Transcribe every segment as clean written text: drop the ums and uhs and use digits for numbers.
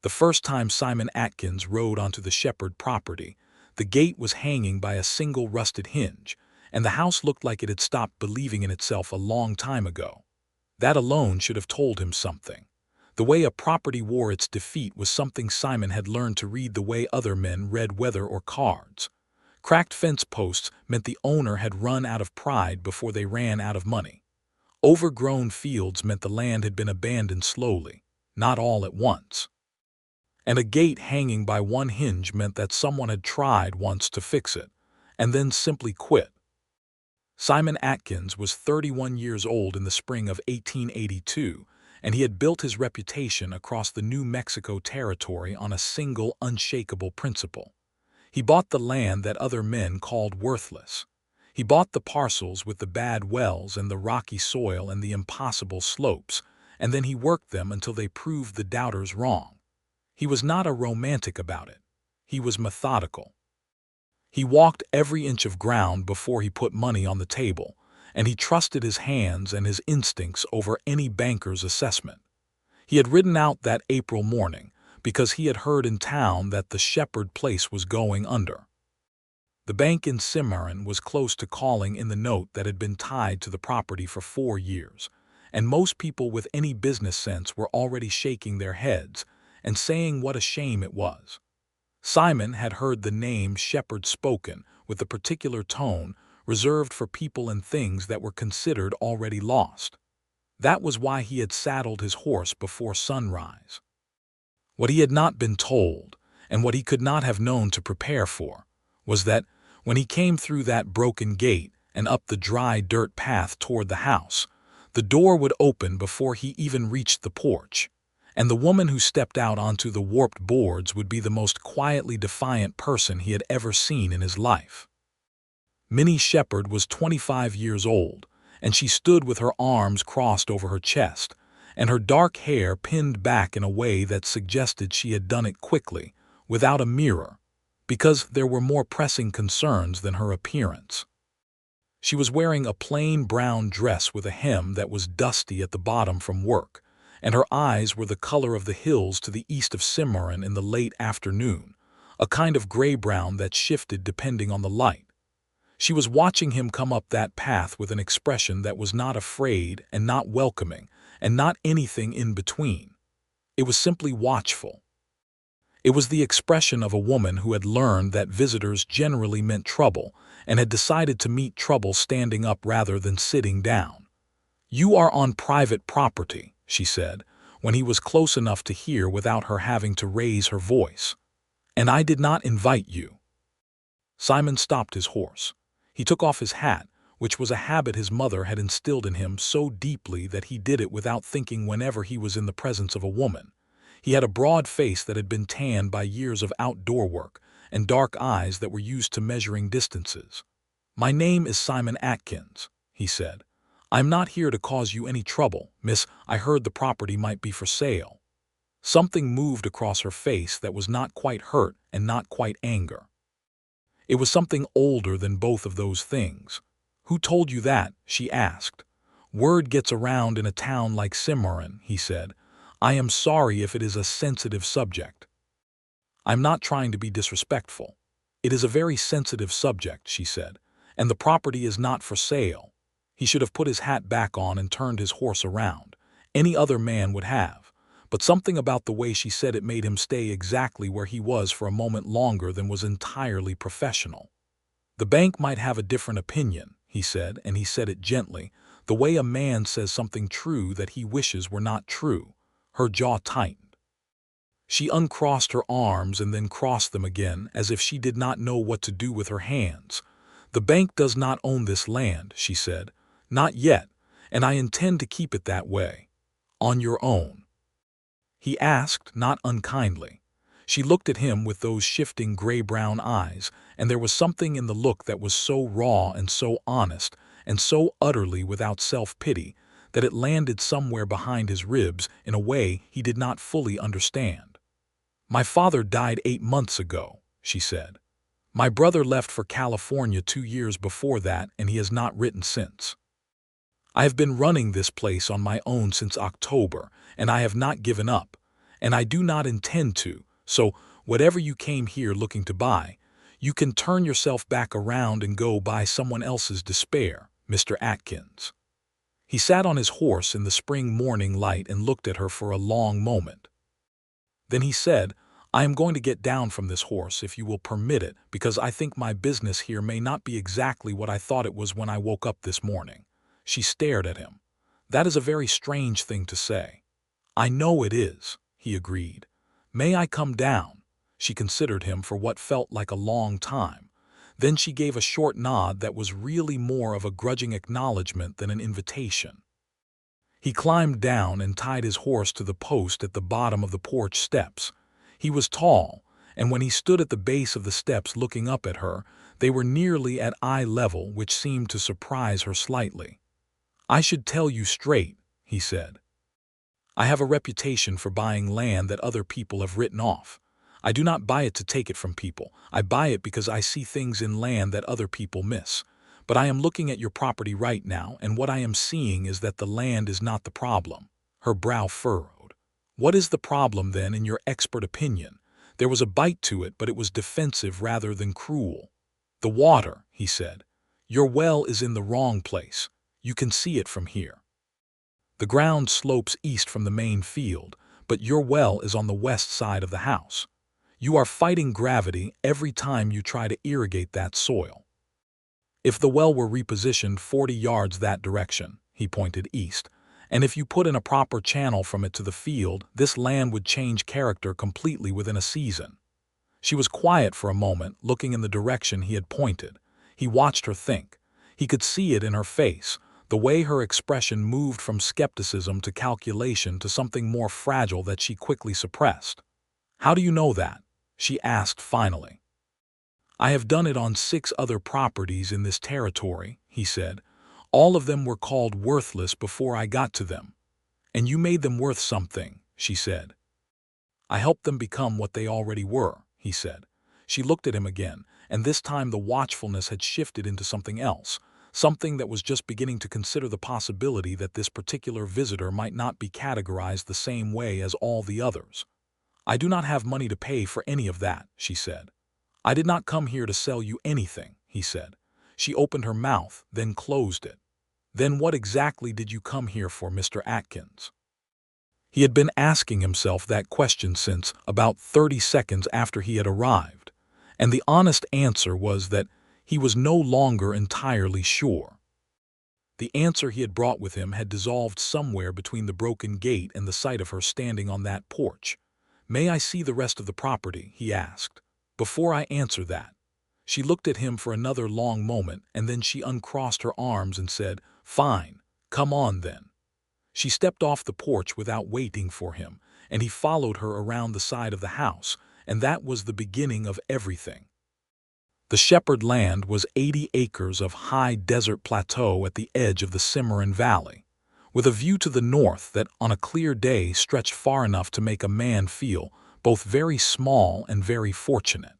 The first time Simon Atkins rode onto the Shepard property, the gate was hanging by a single rusted hinge, and the house looked like it had stopped believing in itself a long time ago. That alone should have told him something. The way a property wore its defeat was something Simon had learned to read the way other men read weather or cards. Cracked fence posts meant the owner had run out of pride before they ran out of money. Overgrown fields meant the land had been abandoned slowly, not all at once. And a gate hanging by one hinge meant that someone had tried once to fix it, and then simply quit. Simon Atkins was 31 years old in the spring of 1882, and he had built his reputation across the New Mexico territory on a single unshakable principle. He bought the land that other men called worthless. He bought the parcels with the bad wells and the rocky soil and the impossible slopes, and then he worked them until they proved the doubters wrong. He was not a romantic about it. He was methodical. He walked every inch of ground before he put money on the table, and he trusted his hands and his instincts over any banker's assessment. He had ridden out that April morning because he had heard in town that the Shepard place was going under. The bank in Cimarron was close to calling in the note that had been tied to the property for 4 years, and most people with any business sense were already shaking their heads and saying what a shame it was. Simon had heard the name Shepard spoken with a particular tone reserved for people and things that were considered already lost. That was why he had saddled his horse before sunrise. What he had not been told, and what he could not have known to prepare for, was that when he came through that broken gate and up the dry dirt path toward the house, the door would open before he even reached the porch, and the woman who stepped out onto the warped boards would be the most quietly defiant person he had ever seen in his life. Minnie Shepard was 25 years old, and she stood with her arms crossed over her chest, and her dark hair pinned back in a way that suggested she had done it quickly, without a mirror, because there were more pressing concerns than her appearance. She was wearing a plain brown dress with a hem that was dusty at the bottom from work, and her eyes were the color of the hills to the east of Cimarron in the late afternoon, a kind of gray-brown that shifted depending on the light. She was watching him come up that path with an expression that was not afraid and not welcoming, and not anything in between. It was simply watchful. It was the expression of a woman who had learned that visitors generally meant trouble and had decided to meet trouble standing up rather than sitting down. "You are on private property," she said, when he was close enough to hear without her having to raise her voice. "And I did not invite you." Simon stopped his horse. He took off his hat, which was a habit his mother had instilled in him so deeply that he did it without thinking whenever he was in the presence of a woman. He had a broad face that had been tanned by years of outdoor work, and dark eyes that were used to measuring distances. "My name is Simon Atkins," he said. "I'm not here to cause you any trouble, miss. I heard the property might be for sale." Something moved across her face that was not quite hurt and not quite anger. It was something older than both of those things. "Who told you that?" she asked. "Word gets around in a town like Cimarron," he said. "I am sorry if it is a sensitive subject." "I'm not trying to be disrespectful. It is a very sensitive subject," she said, "and the property is not for sale." He should have put his hat back on and turned his horse around. Any other man would have. But something about the way she said it made him stay exactly where he was for a moment longer than was entirely professional. "The bank might have a different opinion," he said, and he said it gently, the way a man says something true that he wishes were not true. Her jaw tightened. She uncrossed her arms and then crossed them again as if she did not know what to do with her hands. "The bank does not own this land," she said. "Not yet, and I intend to keep it that way." "On your own?" he asked, not unkindly. She looked at him with those shifting gray-brown eyes, and there was something in the look that was so raw and so honest and so utterly without self-pity that it landed somewhere behind his ribs in a way he did not fully understand. "My father died 8 months ago," she said. "My brother left for California 2 years before that, and he has not written since. I have been running this place on my own since October, and I have not given up, and I do not intend to, so whatever you came here looking to buy, you can turn yourself back around and go buy someone else's despair, Mr. Atkins." He sat on his horse in the spring morning light and looked at her for a long moment. Then he said, "I am going to get down from this horse if you will permit it, because I think my business here may not be exactly what I thought it was when I woke up this morning." She stared at him. "That is a very strange thing to say." "I know it is," he agreed. "May I come down?" She considered him for what felt like a long time. Then she gave a short nod that was really more of a grudging acknowledgement than an invitation. He climbed down and tied his horse to the post at the bottom of the porch steps. He was tall, and when he stood at the base of the steps looking up at her, they were nearly at eye level, which seemed to surprise her slightly. "I should tell you straight," he said. "I have a reputation for buying land that other people have written off. I do not buy it to take it from people. I buy it because I see things in land that other people miss. But I am looking at your property right now, and what I am seeing is that the land is not the problem." Her brow furrowed. "What is the problem, then, in your expert opinion?" There was a bite to it, but it was defensive rather than cruel. "The water," he said. "Your well is in the wrong place. You can see it from here. The ground slopes east from the main field, but your well is on the west side of the house. You are fighting gravity every time you try to irrigate that soil. If the well were repositioned 40 yards that direction," he pointed east, "and if you put in a proper channel from it to the field, this land would change character completely within a season." She was quiet for a moment, looking in the direction he had pointed. He watched her think. He could see it in her face, the way her expression moved from skepticism to calculation to something more fragile that she quickly suppressed. "How do you know that?" she asked finally. "I have done it on 6 other properties in this territory," he said. "All of them were called worthless before I got to them." "And you made them worth something," she said. "I helped them become what they already were," he said. She looked at him again, and this time the watchfulness had shifted into something else, something that was just beginning to consider the possibility that this particular visitor might not be categorized the same way as all the others. "I do not have money to pay for any of that," she said. "I did not come here to sell you anything," he said. She opened her mouth, then closed it. "Then what exactly did you come here for, Mr. Atkins?" He had been asking himself that question since about 30 seconds after he had arrived, and the honest answer was that he was no longer entirely sure. The answer he had brought with him had dissolved somewhere between the broken gate and the sight of her standing on that porch. "May I see the rest of the property?" he asked. "Before I answer that." She looked at him for another long moment, and then she uncrossed her arms and said, "Fine, come on then." She stepped off the porch without waiting for him, and he followed her around the side of the house, and that was the beginning of everything. The Shepard land was 80 acres of high desert plateau at the edge of the Cimarron Valley, with a view to the north that on a clear day stretched far enough to make a man feel both very small and very fortunate.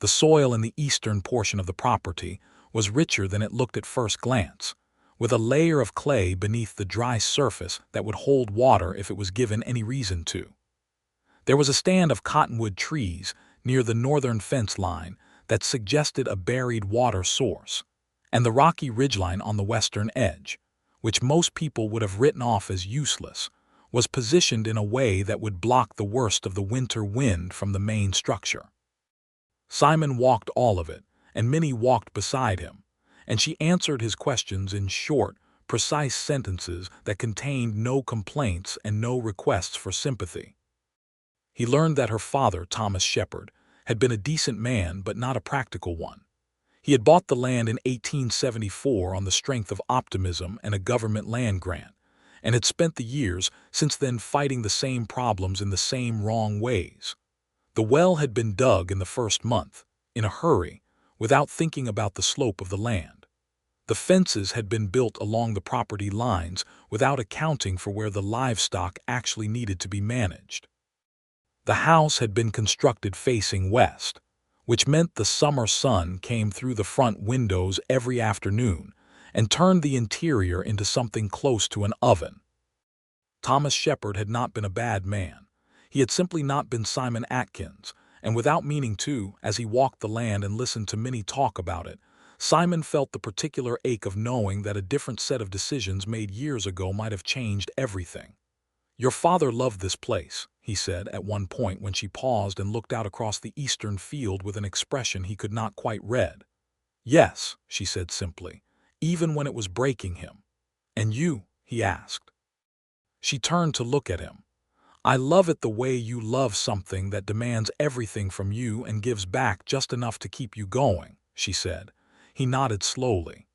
The soil in the eastern portion of the property was richer than it looked at first glance, with a layer of clay beneath the dry surface that would hold water if it was given any reason to. There was a stand of cottonwood trees near the northern fence line that suggested a buried water source, and the rocky ridgeline on the western edge, which most people would have written off as useless, was positioned in a way that would block the worst of the winter wind from the main structure. Simon walked all of it, and Minnie walked beside him, and she answered his questions in short, precise sentences that contained no complaints and no requests for sympathy. He learned that her father, Thomas Shepard, had been a decent man but not a practical one. He had bought the land in 1874 on the strength of optimism and a government land grant, and had spent the years since then fighting the same problems in the same wrong ways. The well had been dug in the first month, in a hurry, without thinking about the slope of the land. The fences had been built along the property lines without accounting for where the livestock actually needed to be managed. The house had been constructed facing west, which meant the summer sun came through the front windows every afternoon and turned the interior into something close to an oven. Thomas Shepard had not been a bad man. He had simply not been Simon Atkins, and without meaning to, as he walked the land and listened to Minnie talk about it, Simon felt the particular ache of knowing that a different set of decisions made years ago might have changed everything. "Your father loved this place," he said at one point when she paused and looked out across the eastern field with an expression he could not quite read. "Yes," she said simply, "even when it was breaking him." "And you?" he asked. She turned to look at him. "I love it the way you love something that demands everything from you and gives back just enough to keep you going," she said. He nodded slowly.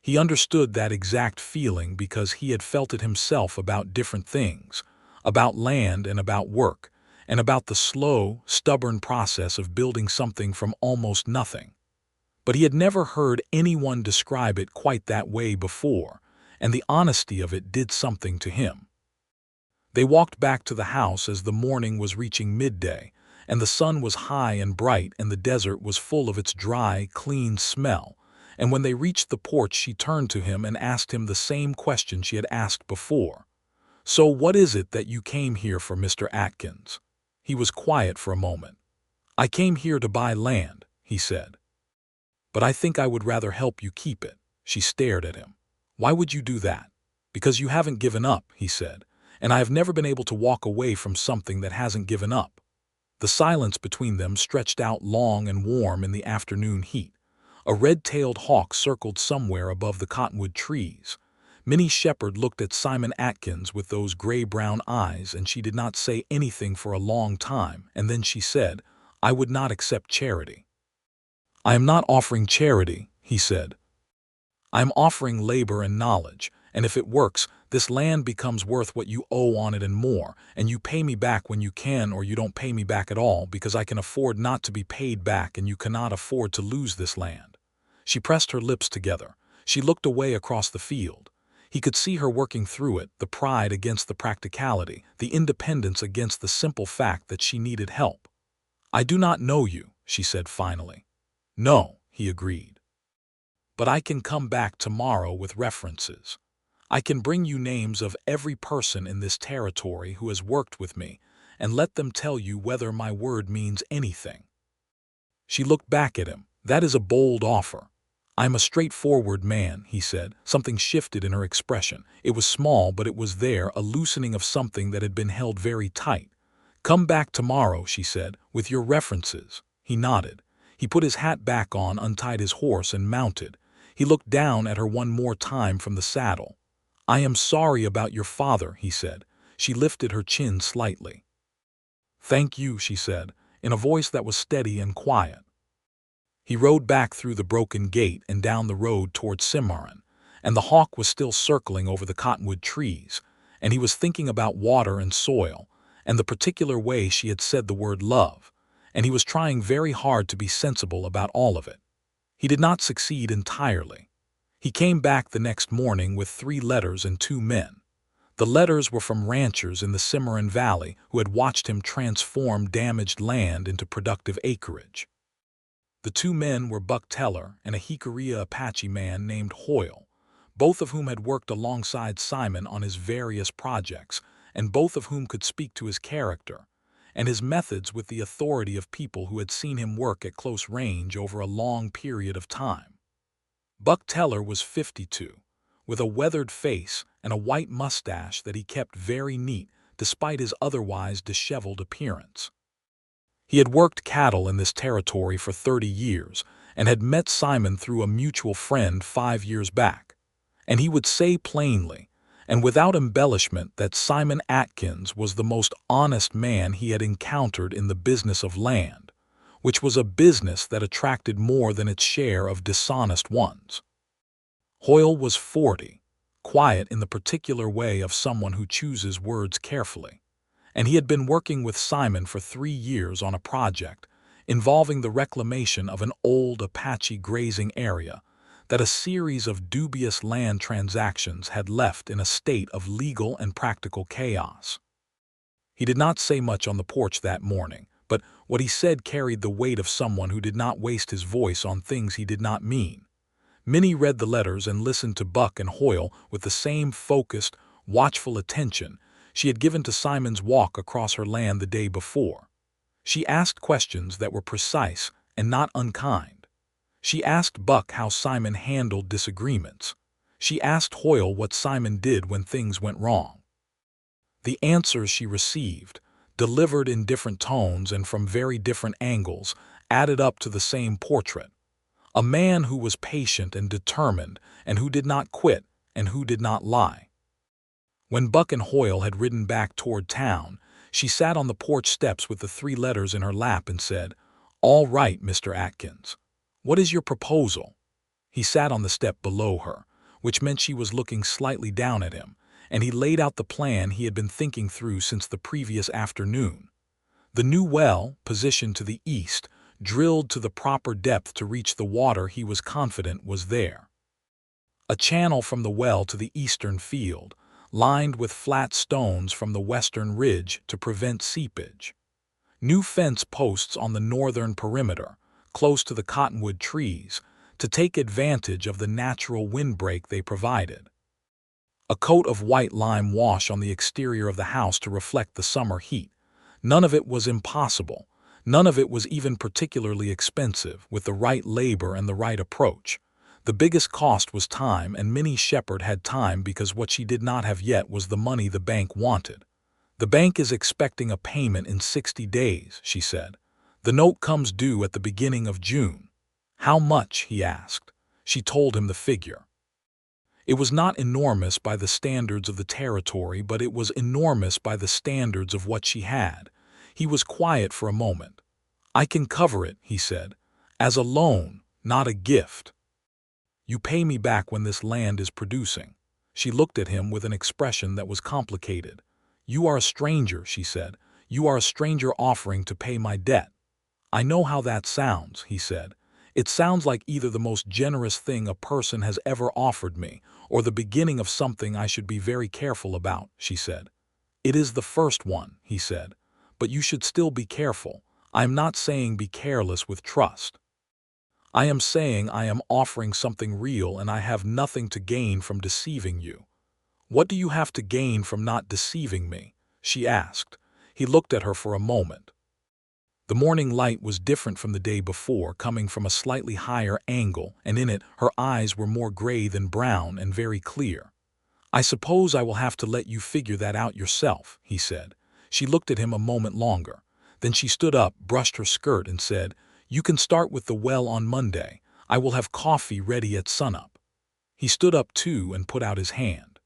He understood that exact feeling because he had felt it himself about different things, about land and about work, and about the slow, stubborn process of building something from almost nothing. But he had never heard anyone describe it quite that way before, and the honesty of it did something to him. They walked back to the house as the morning was reaching midday, and the sun was high and bright and the desert was full of its dry, clean smell, and when they reached the porch she turned to him and asked him the same question she had asked before. "So what is it that you came here for, Mr. Atkins?" He was quiet for a moment. "I came here to buy land," he said. "But I think I would rather help you keep it." She stared at him. "Why would you do that?" "Because you haven't given up," he said, "and I have never been able to walk away from something that hasn't given up." The silence between them stretched out long and warm in the afternoon heat. A red-tailed hawk circled somewhere above the cottonwood trees. Minnie Shepard looked at Simon Atkins with those gray-brown eyes, and she did not say anything for a long time, and then she said, "I would not accept charity." "I am not offering charity," he said. "I am offering labor and knowledge, and if it works, this land becomes worth what you owe on it and more, and you pay me back when you can or you don't pay me back at all because I can afford not to be paid back and you cannot afford to lose this land." She pressed her lips together. She looked away across the field. He could see her working through it, the pride against the practicality, the independence against the simple fact that she needed help. "I do not know you," she said finally. "No," he agreed. "But I can come back tomorrow with references. I can bring you names of every person in this territory who has worked with me and let them tell you whether my word means anything." She looked back at him. "That is a bold offer." "I'm a straightforward man," he said. Something shifted in her expression. It was small, but it was there, a loosening of something that had been held very tight. "Come back tomorrow," she said, "with your references." He nodded. He put his hat back on, untied his horse, and mounted. He looked down at her one more time from the saddle. "I am sorry about your father," he said. She lifted her chin slightly. "Thank you," she said, in a voice that was steady and quiet. He rode back through the broken gate and down the road toward Cimarron, and the hawk was still circling over the cottonwood trees, and he was thinking about water and soil, and the particular way she had said the word love, and he was trying very hard to be sensible about all of it. He did not succeed entirely. He came back the next morning with 3 letters and 2 men. The letters were from ranchers in the Cimarron Valley who had watched him transform damaged land into productive acreage. The 2 men were Buck Teller and a Jicarilla Apache man named Hoyle, both of whom had worked alongside Simon on his various projects, and both of whom could speak to his character and his methods with the authority of people who had seen him work at close range over a long period of time. Buck Teller was 52, with a weathered face and a white mustache that he kept very neat despite his otherwise disheveled appearance. He had worked cattle in this territory for 30 years and had met Simon through a mutual friend 5 years back, and he would say plainly, and without embellishment, that Simon Atkins was the most honest man he had encountered in the business of land, which was a business that attracted more than its share of dishonest ones. Hoyle was 40, quiet in the particular way of someone who chooses words carefully, and he had been working with Simon for 3 years on a project involving the reclamation of an old Apache grazing area that a series of dubious land transactions had left in a state of legal and practical chaos. He did not say much on the porch that morning, but what he said carried the weight of someone who did not waste his voice on things he did not mean. Minnie read the letters and listened to Buck and Hoyle with the same focused, watchful attention she had given to Simon's walk across her land the day before. She asked questions that were precise and not unkind. She asked Buck how Simon handled disagreements. She asked Hoyle what Simon did when things went wrong. The answers she received, delivered in different tones and from very different angles, added up to the same portrait. A man who was patient and determined, and who did not quit, and who did not lie. When Buck and Hoyle had ridden back toward town, she sat on the porch steps with the 3 letters in her lap and said, "All right, Mr. Atkins. What is your proposal?" He sat on the step below her, which meant she was looking slightly down at him, and he laid out the plan he had been thinking through since the previous afternoon. The new well, positioned to the east, drilled to the proper depth to reach the water he was confident was there. A channel from the well to the eastern field, lined with flat stones from the western ridge to prevent seepage. New fence posts on the northern perimeter, close to the cottonwood trees, to take advantage of the natural windbreak they provided. A coat of white lime wash on the exterior of the house to reflect the summer heat. None of it was impossible. None of it was even particularly expensive, with the right labor and the right approach. The biggest cost was time, and Minnie Shepard had time because what she did not have yet was the money the bank wanted. "The bank is expecting a payment in 60 days, she said. "The note comes due at the beginning of June." "How much?" he asked. She told him the figure. It was not enormous by the standards of the territory, but it was enormous by the standards of what she had. He was quiet for a moment. "I can cover it," he said, "as a loan, not a gift. You pay me back when this land is producing." She looked at him with an expression that was complicated. "You are a stranger," she said. "You are a stranger offering to pay my debt." "I know how that sounds," he said. "It sounds like either the most generous thing a person has ever offered me, or the beginning of something I should be very careful about," she said. "It is the first one," he said. "But you should still be careful. I am not saying be careless with trust. I am saying I am offering something real, and I have nothing to gain from deceiving you." "What do you have to gain from not deceiving me?" she asked. He looked at her for a moment. The morning light was different from the day before, coming from a slightly higher angle, and in it her eyes were more gray than brown and very clear. "I suppose I will have to let you figure that out yourself," he said. She looked at him a moment longer. Then she stood up, brushed her skirt, and said, "You can start with the well on Monday. I will have coffee ready at sunup." He stood up too and put out his hand.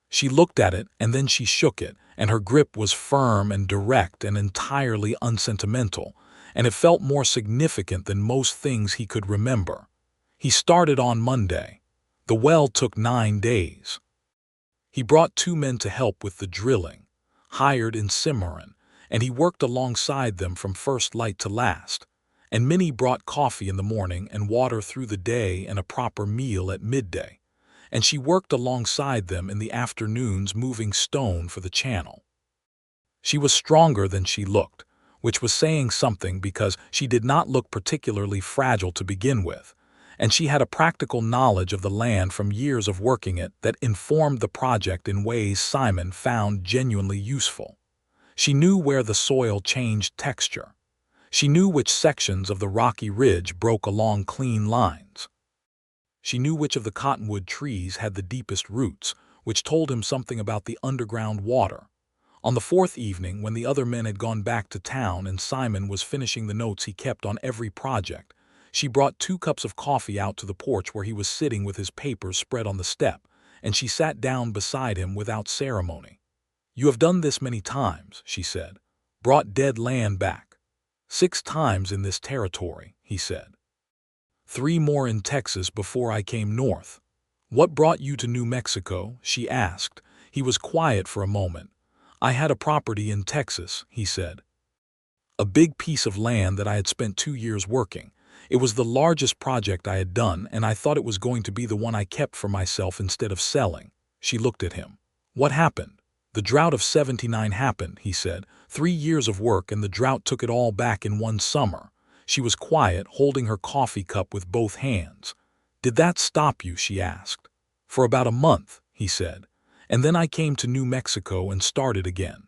She looked at it, and then she shook it, and her grip was firm and direct and entirely unsentimental, and it felt more significant than most things he could remember. He started on Monday. The well took 9 days. He brought 2 men to help with the drilling, hired in Cimarron, and he worked alongside them from first light to last. And Minnie brought coffee in the morning and water through the day and a proper meal at midday. And she worked alongside them in the afternoons moving stone for the channel. She was stronger than she looked, which was saying something because she did not look particularly fragile to begin with, and she had a practical knowledge of the land from years of working it that informed the project in ways Simon found genuinely useful. She knew where the soil changed texture. She knew which sections of the rocky ridge broke along clean lines. She knew which of the cottonwood trees had the deepest roots, which told him something about the underground water. On the 4th evening, when the other men had gone back to town and Simon was finishing the notes he kept on every project, she brought 2 cups of coffee out to the porch where he was sitting with his papers spread on the step, and she sat down beside him without ceremony. "You have done this many times," she said. "Brought dead land back. 6 times in this territory," he said. 3 more in Texas before I came north." "What brought you to New Mexico?" she asked. He was quiet for a moment. "I had a property in Texas," he said. "A big piece of land that I had spent 2 years working. It was the largest project I had done, and I thought it was going to be the one I kept for myself instead of selling." She looked at him. "What happened?" "The drought of '79 happened," he said. 3 years of work, and the drought took it all back in one summer." She was quiet, holding her coffee cup with both hands. "Did that stop you?" she asked. "For about a month," he said. And then I came to New Mexico and started again."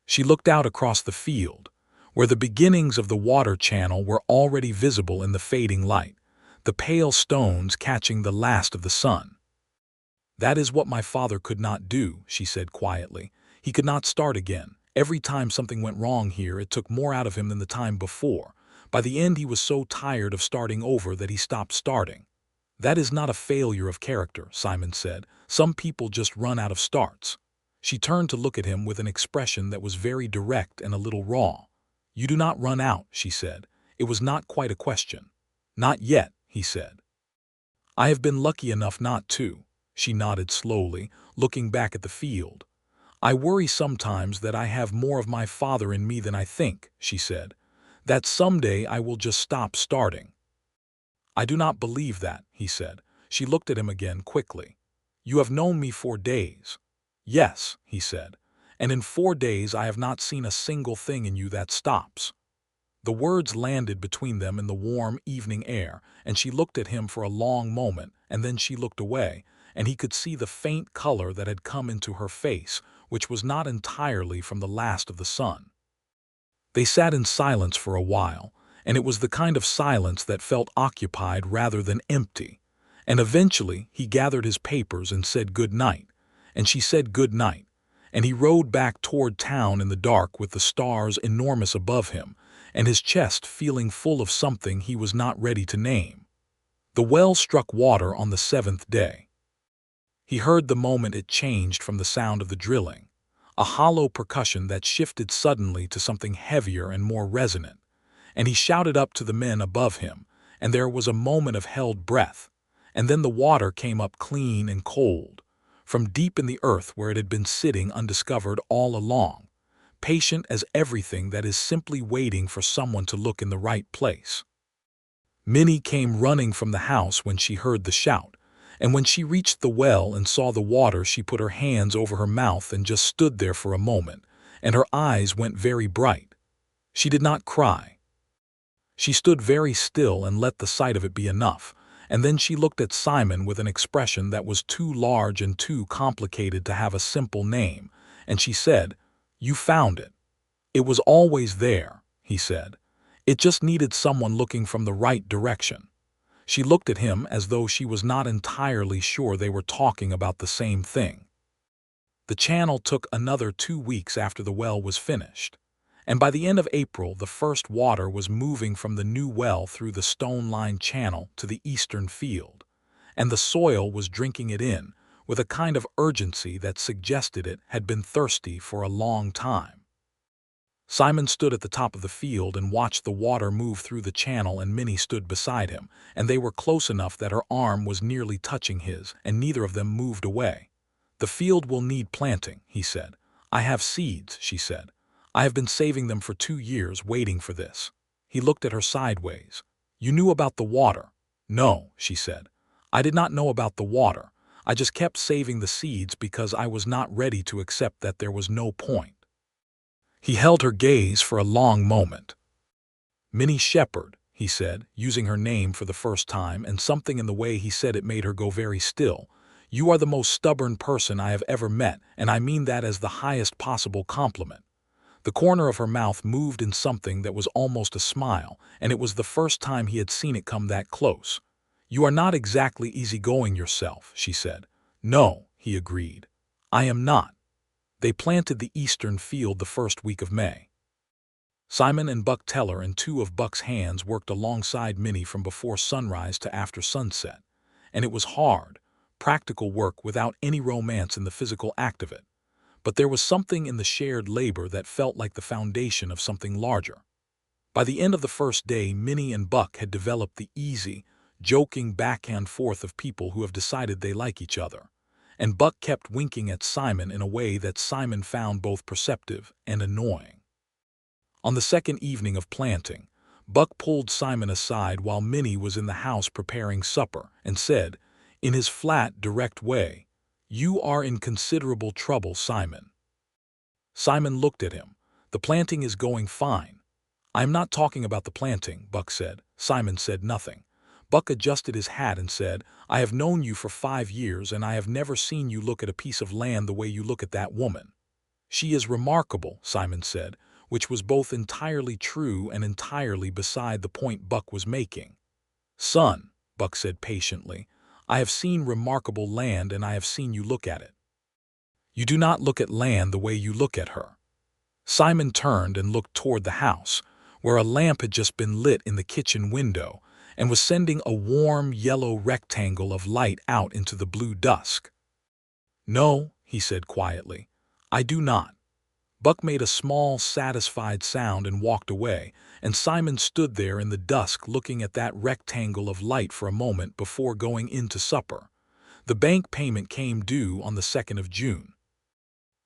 She looked out across the field, where the beginnings of the water channel were already visible in the fading light, the pale stones catching the last of the sun. "That is what my father could not do," she said quietly. "He could not start again. Every time something went wrong here, it took more out of him than the time before. By the end, he was so tired of starting over that he stopped starting." "That is not a failure of character," Simon said. "Some people just run out of starts." She turned to look at him with an expression that was very direct and a little raw. "You do not run out," she said. It was not quite a question. "Not yet," he said. "I have been lucky enough not to." She nodded slowly, looking back at the field. "I worry sometimes that I have more of my father in me than I think," she said. "That someday I will just stop starting." "I do not believe that," he said. She looked at him again quickly. "You have known me 4 days." "Yes," he said. "And in 4 days I have not seen a single thing in you that stops." The words landed between them in the warm evening air, and she looked at him for a long moment, and then she looked away, and he could see the faint color that had come into her face, which was not entirely from the last of the sun. They sat in silence for a while, and it was the kind of silence that felt occupied rather than empty. And eventually he gathered his papers and said good night, and she said good night, and he rode back toward town in the dark with the stars enormous above him, and his chest feeling full of something he was not ready to name. The well struck water on the 7th day. He heard the moment it changed from the sound of the drilling, a hollow percussion that shifted suddenly to something heavier and more resonant, and he shouted up to the men above him, and there was a moment of held breath, and then the water came up clean and cold, from deep in the earth where it had been sitting undiscovered all along, patient as everything that is simply waiting for someone to look in the right place. Minnie came running from the house when she heard the shout, and when she reached the well and saw the water, she put her hands over her mouth and just stood there for a moment, and her eyes went very bright. She did not cry. She stood very still and let the sight of it be enough, and then she looked at Simon with an expression that was too large and too complicated to have a simple name, and she said, "You found it." "It was always there," he said. "It just needed someone looking from the right direction." She looked at him as though she was not entirely sure they were talking about the same thing. The channel took another 2 weeks after the well was finished, and by the end of April the first water was moving from the new well through the stone-lined channel to the eastern field, and the soil was drinking it in with a kind of urgency that suggested it had been thirsty for a long time. Simon stood at the top of the field and watched the water move through the channel, and Minnie stood beside him, and they were close enough that her arm was nearly touching his, and neither of them moved away. "The field will need planting," he said. "I have seeds," she said. "I have been saving them for 2 years, waiting for this." He looked at her sideways. "You knew about the water?" "No," she said. "I did not know about the water. I just kept saving the seeds because I was not ready to accept that there was no point." He held her gaze for a long moment. "Minnie Shepard," he said, using her name for the first time, and something in the way he said it made her go very still. "You are the most stubborn person I have ever met, and I mean that as the highest possible compliment." The corner of her mouth moved in something that was almost a smile, and it was the first time he had seen it come that close. "You are not exactly easygoing yourself," she said. "No," he agreed. "I am not." They planted the eastern field the first week of May. Simon and Buck Teller and 2 of Buck's hands worked alongside Minnie from before sunrise to after sunset, and it was hard, practical work without any romance in the physical act of it. But there was something in the shared labor that felt like the foundation of something larger. By the end of the first day, Minnie and Buck had developed the easy, joking back and forth of people who have decided they like each other, and Buck kept winking at Simon in a way that Simon found both perceptive and annoying. On the second evening of planting, Buck pulled Simon aside while Minnie was in the house preparing supper and said, in his flat, direct way, "You are in considerable trouble, Simon." Simon looked at him. "The planting is going fine." "I'm not talking about the planting," Buck said. Simon said nothing. Buck adjusted his hat and said, "I have known you for 5 years, and I have never seen you look at a piece of land the way you look at that woman." "She is remarkable," Simon said, which was both entirely true and entirely beside the point Buck was making. "Son," Buck said patiently, "I have seen remarkable land, and I have seen you look at it. You do not look at land the way you look at her." Simon turned and looked toward the house, where a lamp had just been lit in the kitchen window and was sending a warm yellow rectangle of light out into the blue dusk. "No," he said quietly, "I do not." Buck made a small, satisfied sound and walked away, and Simon stood there in the dusk looking at that rectangle of light for a moment before going in to supper. The bank payment came due on the 2nd of June.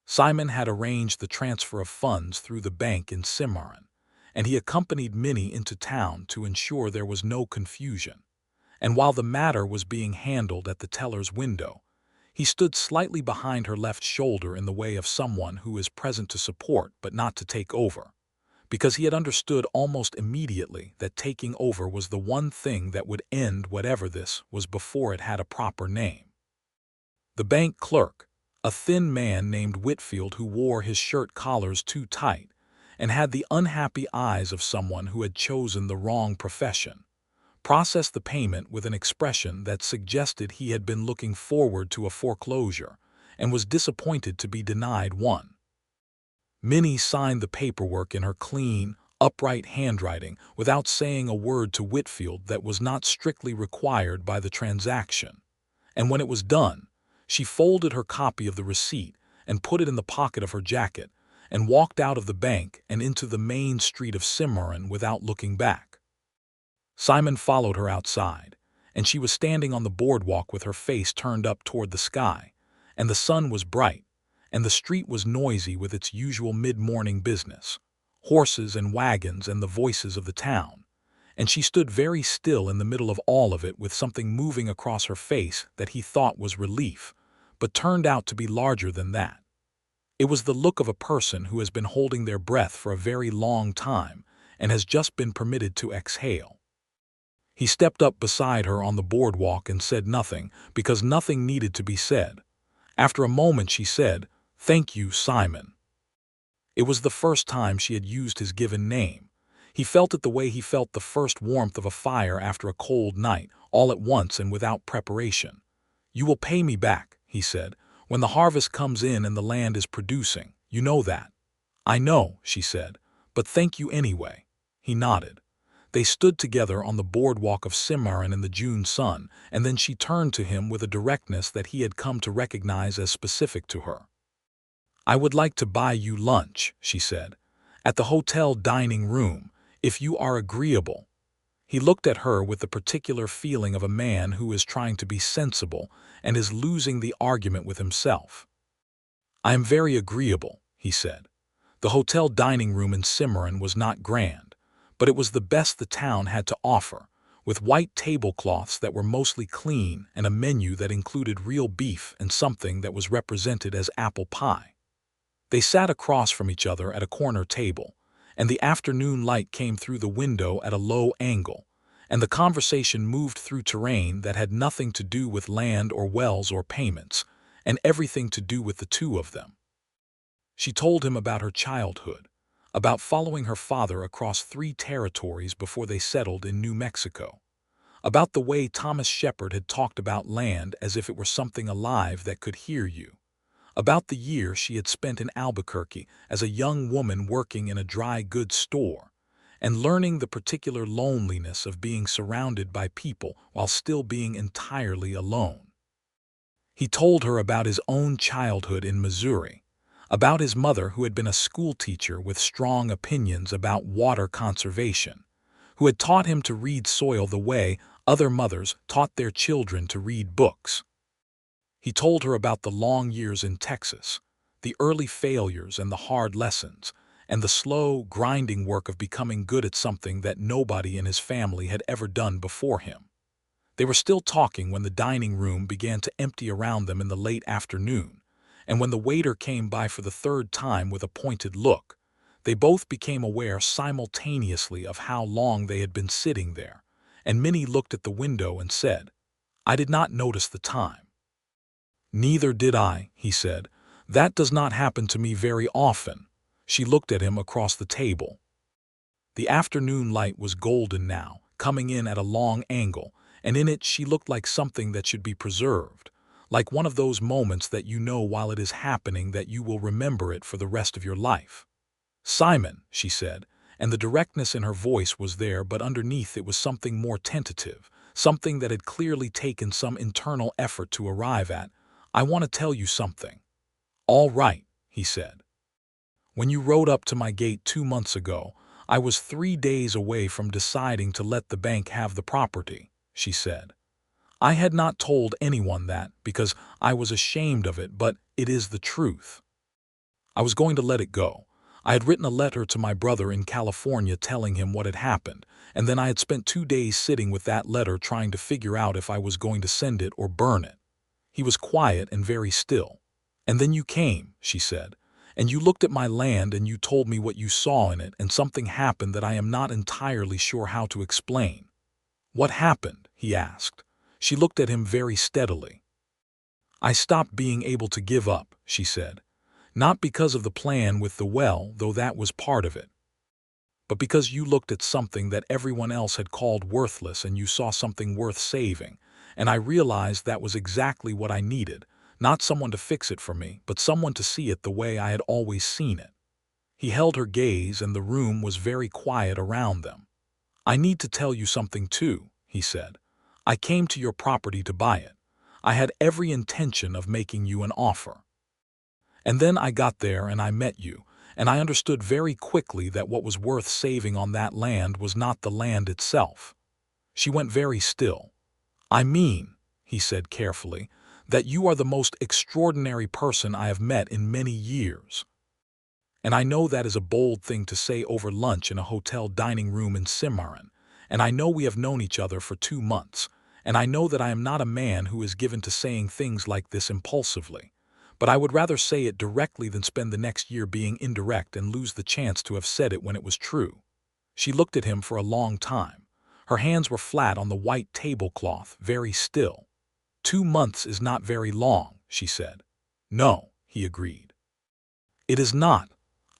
Simon had arranged the transfer of funds through the bank in Cimarron, and he accompanied Minnie into town to ensure there was no confusion. And while the matter was being handled at the teller's window, he stood slightly behind her left shoulder in the way of someone who is present to support but not to take over, because he had understood almost immediately that taking over was the one thing that would end whatever this was before it had a proper name. The bank clerk, a thin man named Whitfield who wore his shirt collars too tight and had the unhappy eyes of someone who had chosen the wrong profession, processed the payment with an expression that suggested he had been looking forward to a foreclosure and was disappointed to be denied one. Minnie signed the paperwork in her clean, upright handwriting without saying a word to Whitfield that was not strictly required by the transaction, and when it was done, she folded her copy of the receipt and put it in the pocket of her jacket and walked out of the bank and into the main street of Cimarron without looking back. Simon followed her outside, and she was standing on the boardwalk with her face turned up toward the sky, and the sun was bright, and the street was noisy with its usual mid-morning business, horses and wagons and the voices of the town, and she stood very still in the middle of all of it with something moving across her face that he thought was relief, but turned out to be larger than that. It was the look of a person who has been holding their breath for a very long time and has just been permitted to exhale. He stepped up beside her on the boardwalk and said nothing, because nothing needed to be said. After a moment she said, "Thank you, Simon." It was the first time she had used his given name. He felt it the way he felt the first warmth of a fire after a cold night, all at once and without preparation. "You will pay me back," he said, "when the harvest comes in and the land is producing. You know that." "I know," she said, "but thank you anyway." He nodded. They stood together on the boardwalk of Cimarron in the June sun, and then she turned to him with a directness that he had come to recognize as specific to her. "I would like to buy you lunch," she said, "at the hotel dining room, if you are agreeable." He looked at her with the particular feeling of a man who is trying to be sensible and is losing the argument with himself. "I am very agreeable," he said. The hotel dining room in Cimarron was not grand, but it was the best the town had to offer, with white tablecloths that were mostly clean and a menu that included real beef and something that was represented as apple pie. They sat across from each other at a corner table, and the afternoon light came through the window at a low angle, and the conversation moved through terrain that had nothing to do with land or wells or payments, and everything to do with the two of them. She told him about her childhood, about following her father across 3 territories before they settled in New Mexico, about the way Thomas Shepard had talked about land as if it were something alive that could hear you, about the year she had spent in Albuquerque as a young woman working in a dry goods store, and learning the particular loneliness of being surrounded by people while still being entirely alone. He told her about his own childhood in Missouri, about his mother who had been a school teacher with strong opinions about water conservation, who had taught him to read soil the way other mothers taught their children to read books. He told her about the long years in Texas, the early failures and the hard lessons, and the slow, grinding work of becoming good at something that nobody in his family had ever done before him. They were still talking when the dining room began to empty around them in the late afternoon, and when the waiter came by for the 3rd time with a pointed look, they both became aware simultaneously of how long they had been sitting there, and Minnie looked at the window and said, "I did not notice the time." "Neither did I," he said. "That does not happen to me very often." She looked at him across the table. The afternoon light was golden now, coming in at a long angle, and in it she looked like something that should be preserved, like one of those moments that you know while it is happening that you will remember it for the rest of your life. "Simon," she said, and the directness in her voice was there, but underneath it was something more tentative, something that had clearly taken some internal effort to arrive at. "I want to tell you something." "All right," he said. "When you rode up to my gate 2 months ago, I was 3 days away from deciding to let the bank have the property," she said. "I had not told anyone that because I was ashamed of it, but it is the truth. I was going to let it go. I had written a letter to my brother in California telling him what had happened, and then I had spent 2 days sitting with that letter trying to figure out if I was going to send it or burn it." He was quiet and very still. "And then you came," she said, "and you looked at my land and you told me what you saw in it, and something happened that I am not entirely sure how to explain." "What happened?" he asked. She looked at him very steadily. "I stopped being able to give up," she said. "Not because of the plan with the well, though that was part of it, but because you looked at something that everyone else had called worthless and you saw something worth saving, and I realized that was exactly what I needed, not someone to fix it for me, but someone to see it the way I had always seen it." He held her gaze, and the room was very quiet around them. "I need to tell you something too," he said. "I came to your property to buy it. I had every intention of making you an offer. And then I got there and I met you, and I understood very quickly that what was worth saving on that land was not the land itself." She went very still. "I mean," he said carefully, "that you are the most extraordinary person I have met in many years. And I know that is a bold thing to say over lunch in a hotel dining room in Cimarron, and I know we have known each other for 2 months, and I know that I am not a man who is given to saying things like this impulsively. But I would rather say it directly than spend the next year being indirect and lose the chance to have said it when it was true." She looked at him for a long time. Her hands were flat on the white tablecloth, very still. "2 months is not very long," she said. "No," he agreed. "It is not.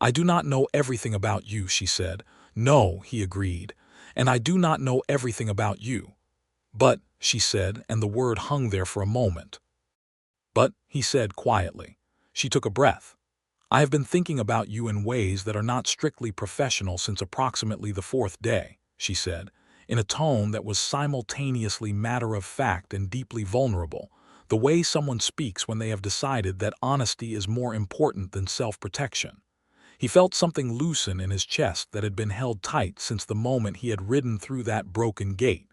I do not know everything about you," she said. "No," he agreed. "And I do not know everything about you. But," she said, and the word hung there for a moment. "But," he said quietly. She took a breath. "I have been thinking about you in ways that are not strictly professional since approximately the 4th day," she said, in a tone that was simultaneously matter-of-fact and deeply vulnerable, the way someone speaks when they have decided that honesty is more important than self-protection. He felt something loosen in his chest that had been held tight since the moment he had ridden through that broken gate.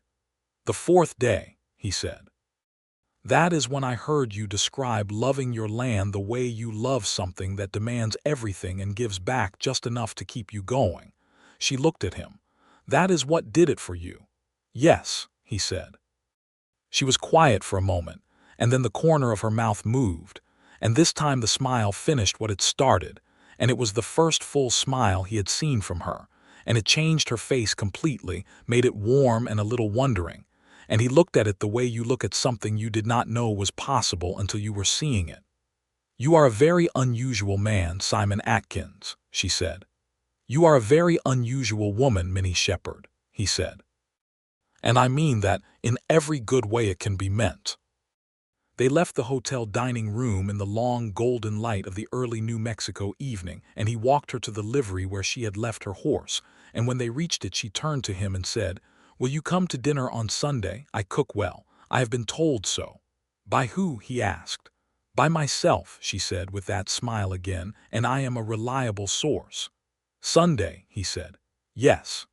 "The 4th day," he said. "That is when I heard you describe loving your land the way you love something that demands everything and gives back just enough to keep you going." She looked at him. "That is what did it for you." "Yes," he said. She was quiet for a moment, and then the corner of her mouth moved, and this time the smile finished what it started, and it was the first full smile he had seen from her, and it changed her face completely, made it warm and a little wondering. And he looked at it the way you look at something you did not know was possible until you were seeing it. "You are a very unusual man, Simon Atkins," she said. "You are a very unusual woman, Minnie Shepard," he said. "And I mean that in every good way it can be meant." They left the hotel dining room in the long golden light of the early New Mexico evening, and he walked her to the livery where she had left her horse, and when they reached it she turned to him and said, "Will you come to dinner on Sunday? I cook well. I have been told so." "By who?" he asked. "By myself," she said with that smile again, "and I am a reliable source." "Sunday," he said. "Yes."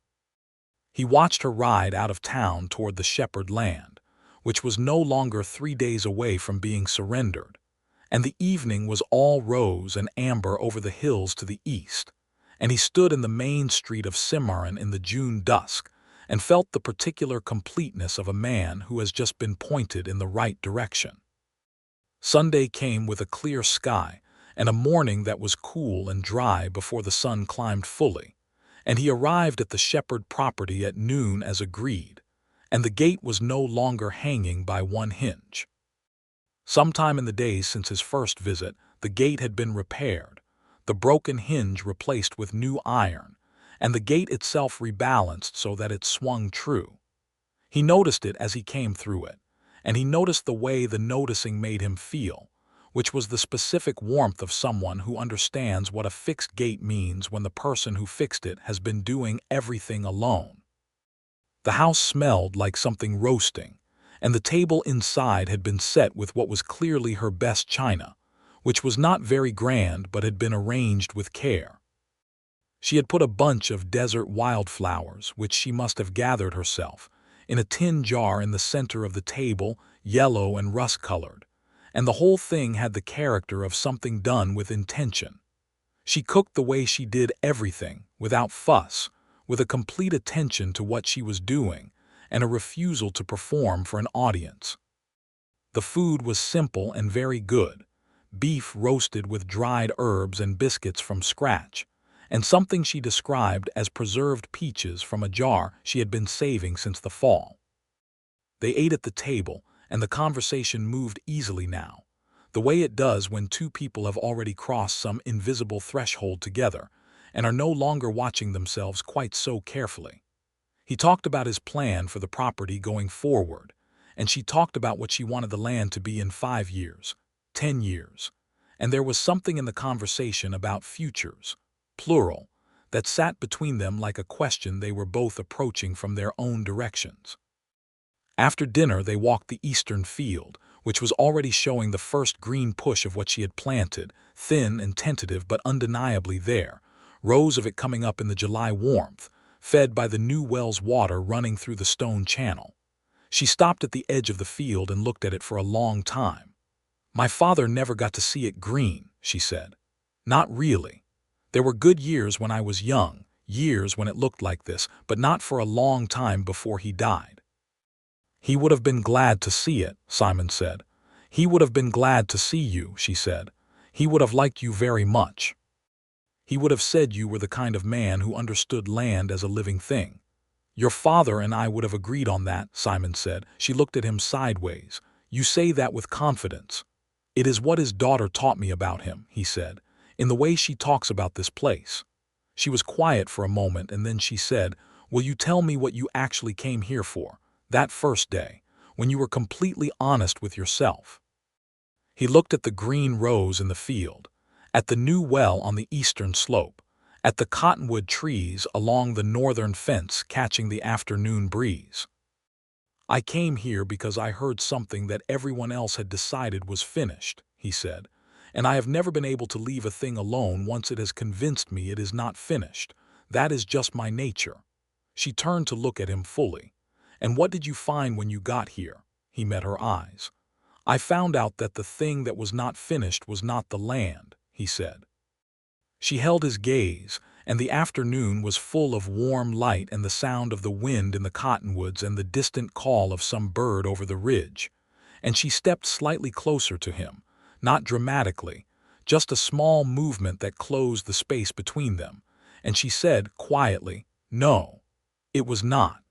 He watched her ride out of town toward the Shepard land, which was no longer 3 days away from being surrendered, and the evening was all rose and amber over the hills to the east, and he stood in the main street of Cimarron in the June dusk, and felt the particular completeness of a man who has just been pointed in the right direction. Sunday came with a clear sky and a morning that was cool and dry before the sun climbed fully, and he arrived at the Shepard property at noon as agreed, and the gate was no longer hanging by one hinge. Sometime in the days since his first visit, the gate had been repaired, the broken hinge replaced with new iron, and the gate itself rebalanced so that it swung true. He noticed it as he came through it, and he noticed the way the noticing made him feel, which was the specific warmth of someone who understands what a fixed gate means when the person who fixed it has been doing everything alone. The house smelled like something roasting, and the table inside had been set with what was clearly her best china, which was not very grand but had been arranged with care. She had put a bunch of desert wildflowers, which she must have gathered herself, in a tin jar in the center of the table, yellow and rust-colored, and the whole thing had the character of something done with intention. She cooked the way she did everything, without fuss, with a complete attention to what she was doing, and a refusal to perform for an audience. The food was simple and very good, beef roasted with dried herbs and biscuits from scratch, and something she described as preserved peaches from a jar she had been saving since the fall. They ate at the table, and the conversation moved easily now, the way it does when two people have already crossed some invisible threshold together and are no longer watching themselves quite so carefully. He talked about his plan for the property going forward, and she talked about what she wanted the land to be in 5 years, 10 years, and there was something in the conversation about futures, plural, that sat between them like a question they were both approaching from their own directions. After dinner they walked the eastern field, which was already showing the first green push of what she had planted, thin and tentative but undeniably there, rows of it coming up in the July warmth, fed by the new well's water running through the stone channel. She stopped at the edge of the field and looked at it for a long time. "My father never got to see it green," she said. "Not really. There were good years when I was young, years when it looked like this, but not for a long time before he died." "He would have been glad to see it," Simon said. "He would have been glad to see you," she said. "He would have liked you very much. He would have said you were the kind of man who understood land as a living thing." "Your father and I would have agreed on that," Simon said. She looked at him sideways. "You say that with confidence." "It is what his daughter taught me about him," he said, "in the way she talks about this place." She was quiet for a moment, and then she said, "Will you tell me what you actually came here for, that first day, when you were completely honest with yourself?" He looked at the green rows in the field, at the new well on the eastern slope, at the cottonwood trees along the northern fence catching the afternoon breeze. "I came here because I heard something that everyone else had decided was finished," he said, "and I have never been able to leave a thing alone once it has convinced me it is not finished. That is just my nature." She turned to look at him fully. "And what did you find when you got here?" He met her eyes. "I found out that the thing that was not finished was not the land," he said. She held his gaze, and the afternoon was full of warm light and the sound of the wind in the cottonwoods and the distant call of some bird over the ridge, and she stepped slightly closer to him, not dramatically, just a small movement that closed the space between them, and she said quietly, "No, it was not."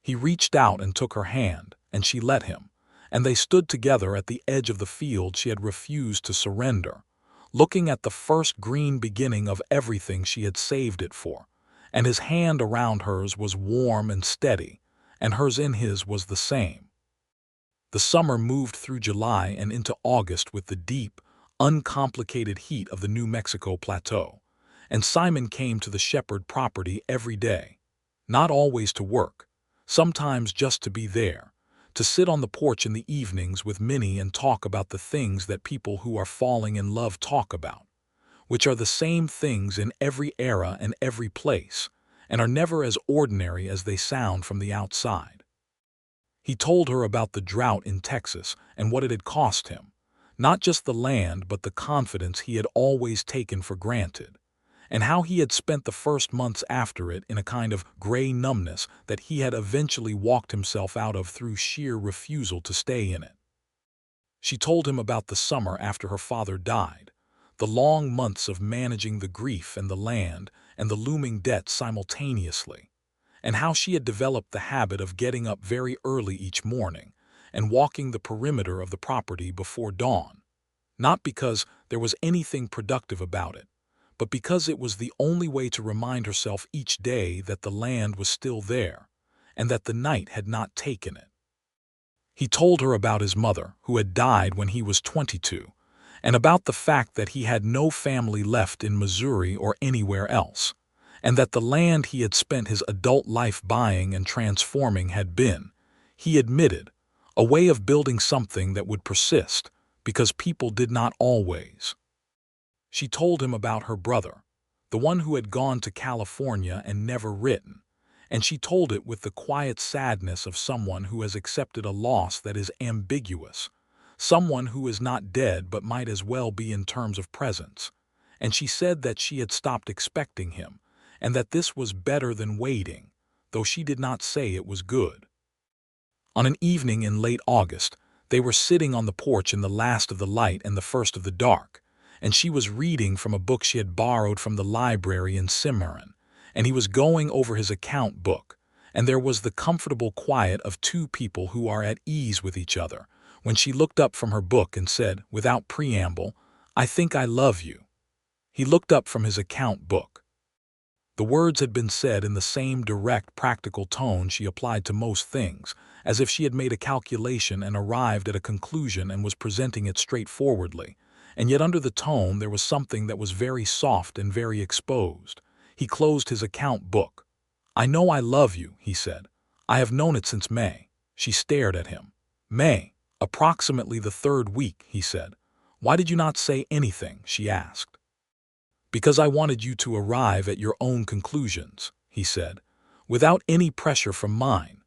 He reached out and took her hand, and she let him, and they stood together at the edge of the field she had refused to surrender, looking at the first green beginning of everything she had saved it for, and his hand around hers was warm and steady, and hers in his was the same. The summer moved through July and into August with the deep, uncomplicated heat of the New Mexico plateau, and Simon came to the Shepard property every day, not always to work, sometimes just to be there, to sit on the porch in the evenings with Minnie and talk about the things that people who are falling in love talk about, which are the same things in every era and every place, and are never as ordinary as they sound from the outside. He told her about the drought in Texas and what it had cost him, not just the land but the confidence he had always taken for granted, and how he had spent the first months after it in a kind of gray numbness that he had eventually walked himself out of through sheer refusal to stay in it. She told him about the summer after her father died, the long months of managing the grief and the land and the looming debt simultaneously, and how she had developed the habit of getting up very early each morning and walking the perimeter of the property before dawn, not because there was anything productive about it, but because it was the only way to remind herself each day that the land was still there and that the night had not taken it. He told her about his mother, who had died when he was 22, and about the fact that he had no family left in Missouri or anywhere else, and that the land he had spent his adult life buying and transforming had been, he admitted, a way of building something that would persist, because people did not always. She told him about her brother, the one who had gone to California and never written, and she told it with the quiet sadness of someone who has accepted a loss that is ambiguous, someone who is not dead but might as well be in terms of presence, and she said that she had stopped expecting him, and that this was better than waiting, though she did not say it was good. On an evening in late August, they were sitting on the porch in the last of the light and the first of the dark, and she was reading from a book she had borrowed from the library in Cimarron, and he was going over his account book, and there was the comfortable quiet of two people who are at ease with each other, when she looked up from her book and said, without preamble, "I think I love you." He looked up from his account book. The words had been said in the same direct, practical tone she applied to most things, as if she had made a calculation and arrived at a conclusion and was presenting it straightforwardly, and yet under the tone there was something that was very soft and very exposed. He closed his account book. "I know I love you," he said. "I have known it since May." She stared at him. "May, approximately the third week," he said. "Why did you not say anything?" she asked. "Because I wanted you to arrive at your own conclusions," he said, "without any pressure from mine."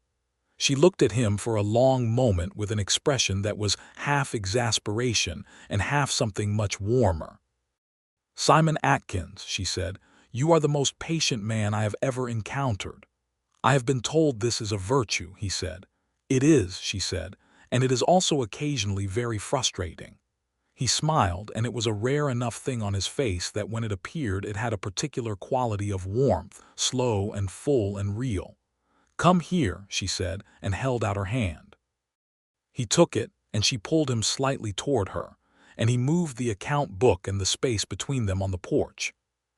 She looked at him for a long moment with an expression that was half exasperation and half something much warmer. "Simon Atkins," she said, "you are the most patient man I have ever encountered." "I have been told this is a virtue," he said. "It is," she said, "and it is also occasionally very frustrating." He smiled, and it was a rare enough thing on his face that when it appeared it had a particular quality of warmth, slow and full and real. "Come here," she said, and held out her hand. He took it, and she pulled him slightly toward her, and he moved the account book and the space between them on the porch.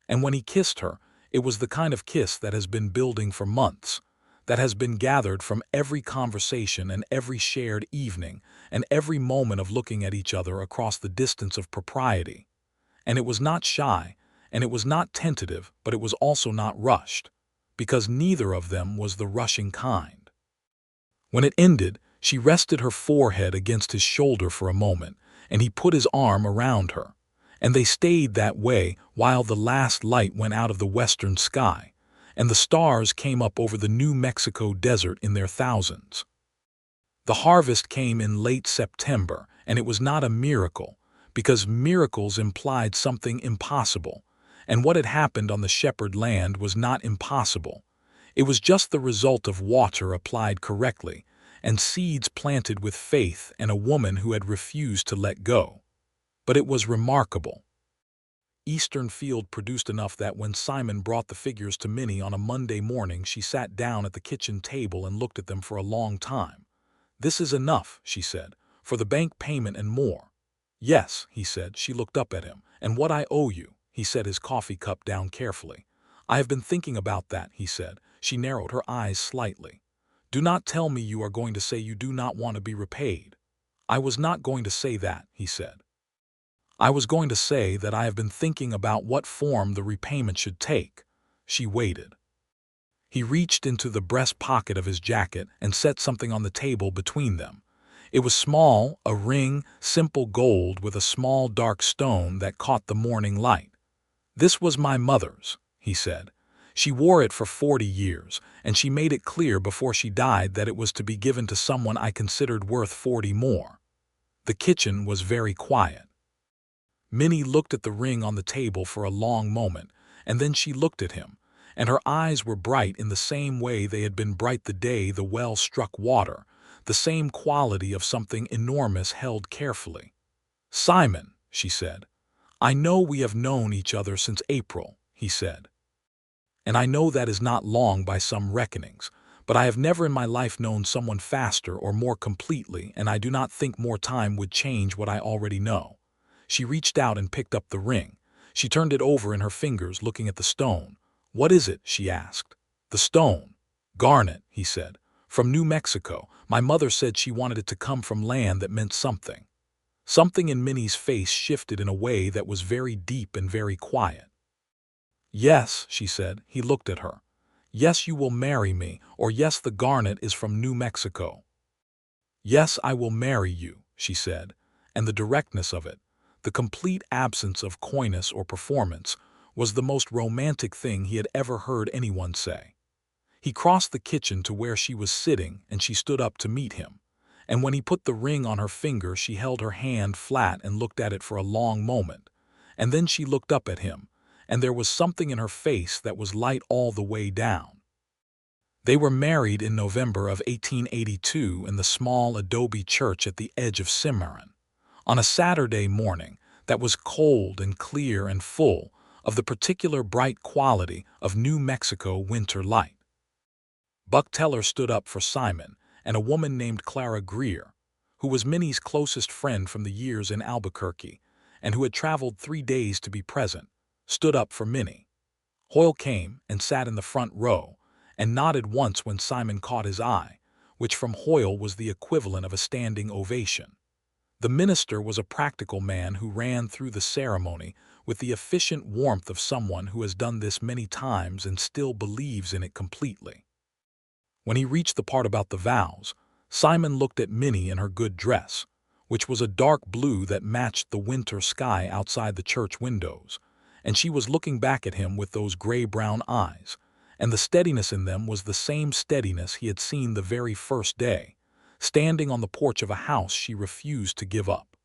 And when he kissed her, it was the kind of kiss that has been building for months, that has been gathered from every conversation and every shared evening and every moment of looking at each other across the distance of propriety. And it was not shy, and it was not tentative, but it was also not rushed, because neither of them was the rushing kind. When it ended, she rested her forehead against his shoulder for a moment, and he put his arm around her, and they stayed that way while the last light went out of the western sky, and the stars came up over the New Mexico desert in their thousands. The harvest came in late September, and it was not a miracle, because miracles implied something impossible, and what had happened on the Shepard land was not impossible. It was just the result of water applied correctly, and seeds planted with faith, and a woman who had refused to let go. But it was remarkable. Eastern Field produced enough that when Simon brought the figures to Minnie on a Monday morning, she sat down at the kitchen table and looked at them for a long time. "This is enough," she said, "for the bank payment and more." "Yes," he said. She looked up at him. "And what I owe you." He set his coffee cup down carefully. "I have been thinking about that," he said. She narrowed her eyes slightly. "Do not tell me you are going to say you do not want to be repaid." "I was not going to say that," he said. "I was going to say that I have been thinking about what form the repayment should take." She waited. He reached into the breast pocket of his jacket and set something on the table between them. It was small, a ring, simple gold with a small dark stone that caught the morning light. "This was my mother's," he said. "She wore it for 40 years, and she made it clear before she died that it was to be given to someone I considered worth 40 more." The kitchen was very quiet. Minnie looked at the ring on the table for a long moment, and then she looked at him, and her eyes were bright in the same way they had been bright the day the well struck water, the same quality of something enormous held carefully. "Simon," she said. "I know we have known each other since April," he said. And I know that is not long by some reckonings, but I have never in my life known someone faster or more completely, and I do not think more time would change what I already know. She reached out and picked up the ring. She turned it over in her fingers, looking at the stone. "What is it?" she asked. "The stone." "Garnet," he said. "From New Mexico. My mother said she wanted it to come from land that meant something." Something in Minnie's face shifted in a way that was very deep and very quiet. "Yes," she said. He looked at her. "Yes, you will marry me, or yes, the garnet is from New Mexico." "Yes, I will marry you," she said, and the directness of it, the complete absence of coyness or performance, was the most romantic thing he had ever heard anyone say. He crossed the kitchen to where she was sitting, and she stood up to meet him. And when he put the ring on her finger, she held her hand flat and looked at it for a long moment. And then she looked up at him, and there was something in her face that was light all the way down. They were married in November of 1882 in the small adobe church at the edge of Cimarron, on a Saturday morning that was cold and clear and full of the particular bright quality of New Mexico winter light. Buck Teller stood up for Simon, and a woman named Clara Greer, who was Minnie's closest friend from the years in Albuquerque, and who had traveled 3 days to be present, stood up for Minnie. Hoyle came and sat in the front row, and nodded once when Simon caught his eye, which from Hoyle was the equivalent of a standing ovation. The minister was a practical man who ran through the ceremony with the efficient warmth of someone who has done this many times and still believes in it completely. When he reached the part about the vows, Simon looked at Minnie in her good dress, which was a dark blue that matched the winter sky outside the church windows, and she was looking back at him with those gray-brown eyes, and the steadiness in them was the same steadiness he had seen the very first day, standing on the porch of a house she refused to give up.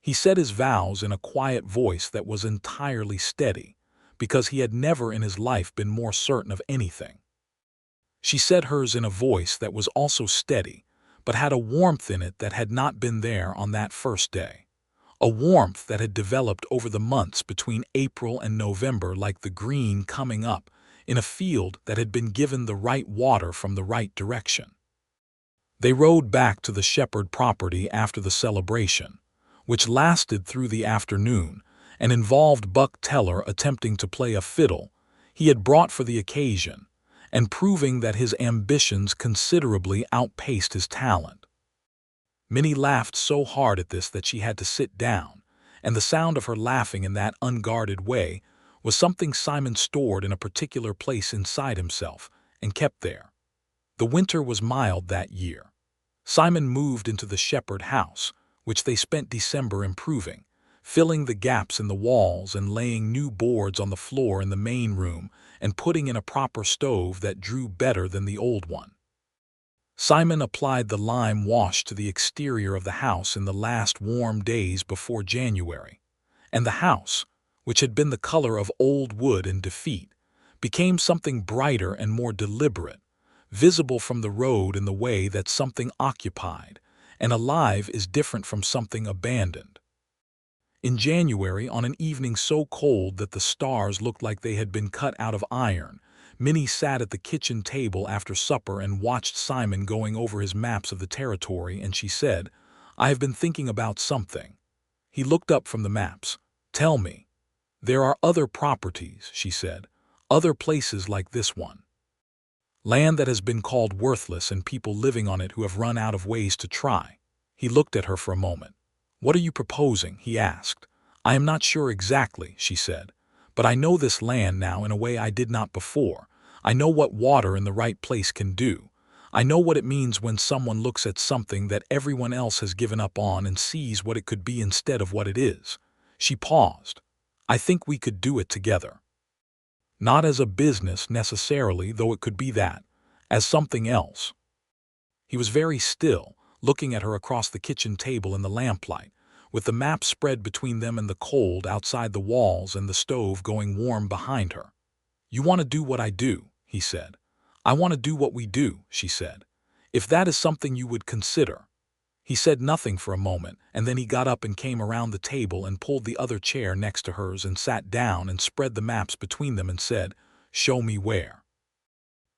He said his vows in a quiet voice that was entirely steady, because he had never in his life been more certain of anything. She said hers in a voice that was also steady, but had a warmth in it that had not been there on that first day. A warmth that had developed over the months between April and November like the green coming up in a field that had been given the right water from the right direction. They rode back to the Shepard property after the celebration, which lasted through the afternoon and involved Buck Teller attempting to play a fiddle he had brought for the occasion, and proving that his ambitions considerably outpaced his talent. Minnie laughed so hard at this that she had to sit down, and the sound of her laughing in that unguarded way was something Simon stored in a particular place inside himself and kept there. The winter was mild that year. Simon moved into the Shepard house, which they spent December improving, filling the gaps in the walls and laying new boards on the floor in the main room and putting in a proper stove that drew better than the old one. Simon applied the lime wash to the exterior of the house in the last warm days before January, and the house, which had been the color of old wood and defeat, became something brighter and more deliberate, visible from the road in the way that something occupied and alive is different from something abandoned. In January, on an evening so cold that the stars looked like they had been cut out of iron, Minnie sat at the kitchen table after supper and watched Simon going over his maps of the territory, and she said, "I have been thinking about something." He looked up from the maps. "Tell me." "There are other properties," she said, "other places like this one. Land that has been called worthless and people living on it who have run out of ways to try." He looked at her for a moment. "What are you proposing?" he asked. "I am not sure exactly," she said, "but I know this land now in a way I did not before. I know what water in the right place can do. I know what it means when someone looks at something that everyone else has given up on and sees what it could be instead of what it is." She paused. "I think we could do it together. Not as a business necessarily, though it could be that, as something else." He was very still, looking at her across the kitchen table in the lamplight, with the map spread between them and the cold outside the walls and the stove going warm behind her. "You want to do what I do," he said. "I want to do what we do," she said. "If that is something you would consider." He said nothing for a moment, and then he got up and came around the table and pulled the other chair next to hers and sat down and spread the maps between them and said, "Show me where."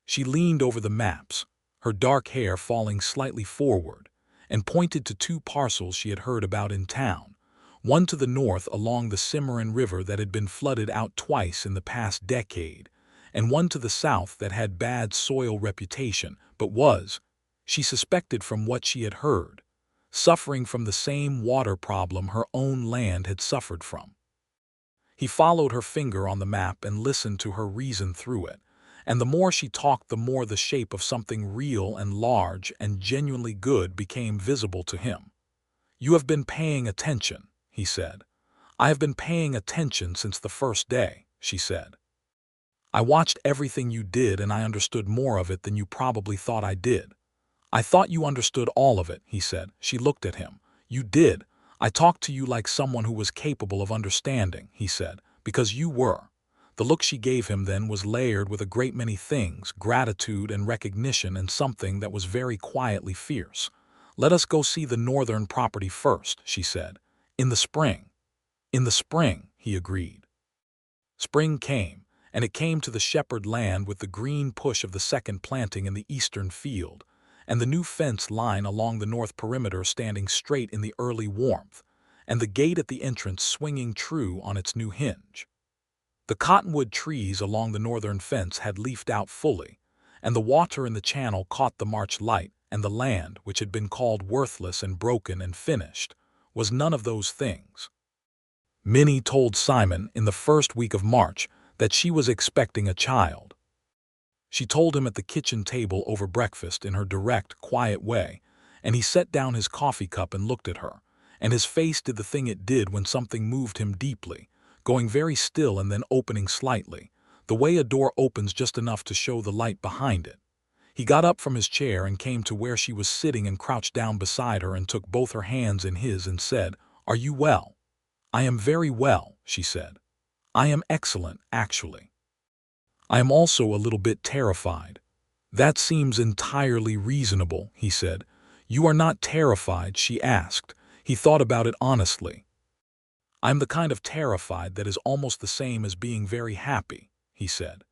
She leaned over the maps, her dark hair falling slightly forward, and pointed to two parcels she had heard about in town, one to the north along the Cimarron River that had been flooded out twice in the past decade, and one to the south that had bad soil reputation, but was, she suspected from what she had heard, suffering from the same water problem her own land had suffered from. He followed her finger on the map and listened to her reason through it, and the more she talked, the more the shape of something real and large and genuinely good became visible to him. "You have been paying attention," he said. "I have been paying attention since the first day," she said. "I watched everything you did and I understood more of it than you probably thought I did." "I thought you understood all of it," he said. She looked at him. "You did. I talked to you like someone who was capable of understanding," he said, "because you were." The look she gave him then was layered with a great many things, gratitude and recognition, and something that was very quietly fierce. "Let us go see the northern property first," she said. "In the spring." "In the spring," he agreed. Spring came, and it came to the Shepard land with the green push of the second planting in the eastern field, and the new fence line along the north perimeter standing straight in the early warmth, and the gate at the entrance swinging true on its new hinge. The cottonwood trees along the northern fence had leafed out fully, and the water in the channel caught the March light, and the land, which had been called worthless and broken and finished, was none of those things. Minnie told Simon in the first week of March that she was expecting a child. She told him at the kitchen table over breakfast in her direct, quiet way, and he set down his coffee cup and looked at her, and his face did the thing it did when something moved him deeply, going very still and then opening slightly, the way a door opens just enough to show the light behind it. He got up from his chair and came to where she was sitting and crouched down beside her and took both her hands in his and said, "Are you well?" "I am very well," she said. "I am excellent, actually. I am also a little bit terrified." "That seems entirely reasonable," he said. "You are not terrified?" she asked. He thought about it honestly. "I'm the kind of terrified that is almost the same as being very happy," he said.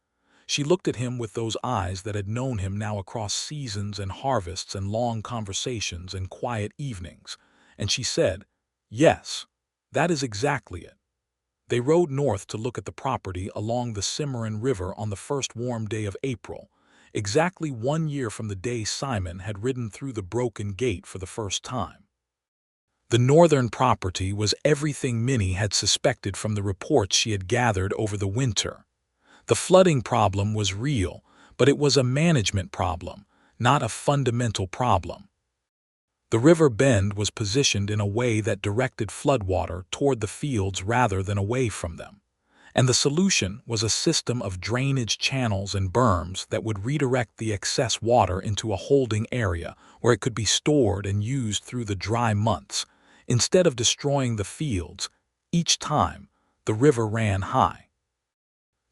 She looked at him with those eyes that had known him now across seasons and harvests and long conversations and quiet evenings, and she said, "Yes, that is exactly it." They rode north to look at the property along the Cimarron River on the first warm day of April, exactly 1 year from the day Simon had ridden through the broken gate for the first time. The northern property was everything Minnie had suspected from the reports she had gathered over the winter. The flooding problem was real, but it was a management problem, not a fundamental problem. The river bend was positioned in a way that directed floodwater toward the fields rather than away from them, and the solution was a system of drainage channels and berms that would redirect the excess water into a holding area where it could be stored and used through the dry months, instead of destroying the fields each time the river ran high.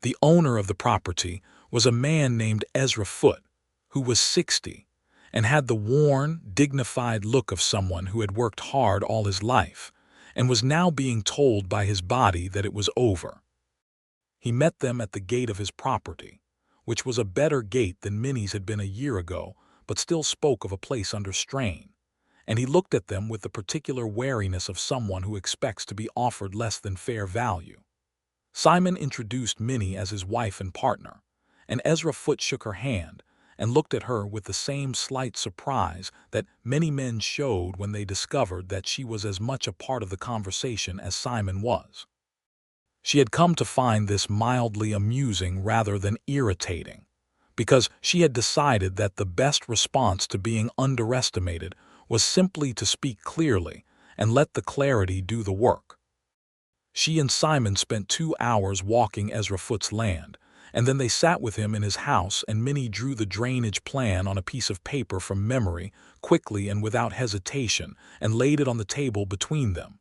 The owner of the property was a man named Ezra Foote, who was 60, and had the worn, dignified look of someone who had worked hard all his life, and was now being told by his body that it was over. He met them at the gate of his property, which was a better gate than Minnie's had been a year ago, but still spoke of a place under strain, and he looked at them with the particular wariness of someone who expects to be offered less than fair value. Simon introduced Minnie as his wife and partner, and Ezra Foote shook her hand and looked at her with the same slight surprise that many men showed when they discovered that she was as much a part of the conversation as Simon was. She had come to find this mildly amusing rather than irritating, because she had decided that the best response to being underestimated was simply to speak clearly and let the clarity do the work. She and Simon spent 2 hours walking Ezra Foote's land, and then they sat with him in his house, and Minnie drew the drainage plan on a piece of paper from memory, quickly and without hesitation, and laid it on the table between them.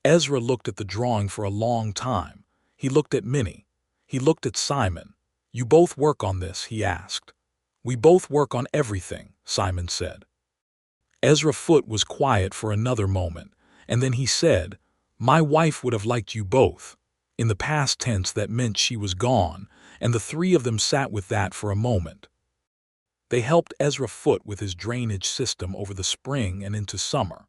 Ezra looked at the drawing for a long time. He looked at Minnie. He looked at Simon. "You both work on this?" he asked. "We both work on everything," Simon said. Ezra Foote was quiet for another moment, and then he said, "My wife would have liked you both." In the past tense that meant she was gone, and the three of them sat with that for a moment. They helped Ezra foot with his drainage system over the spring and into summer,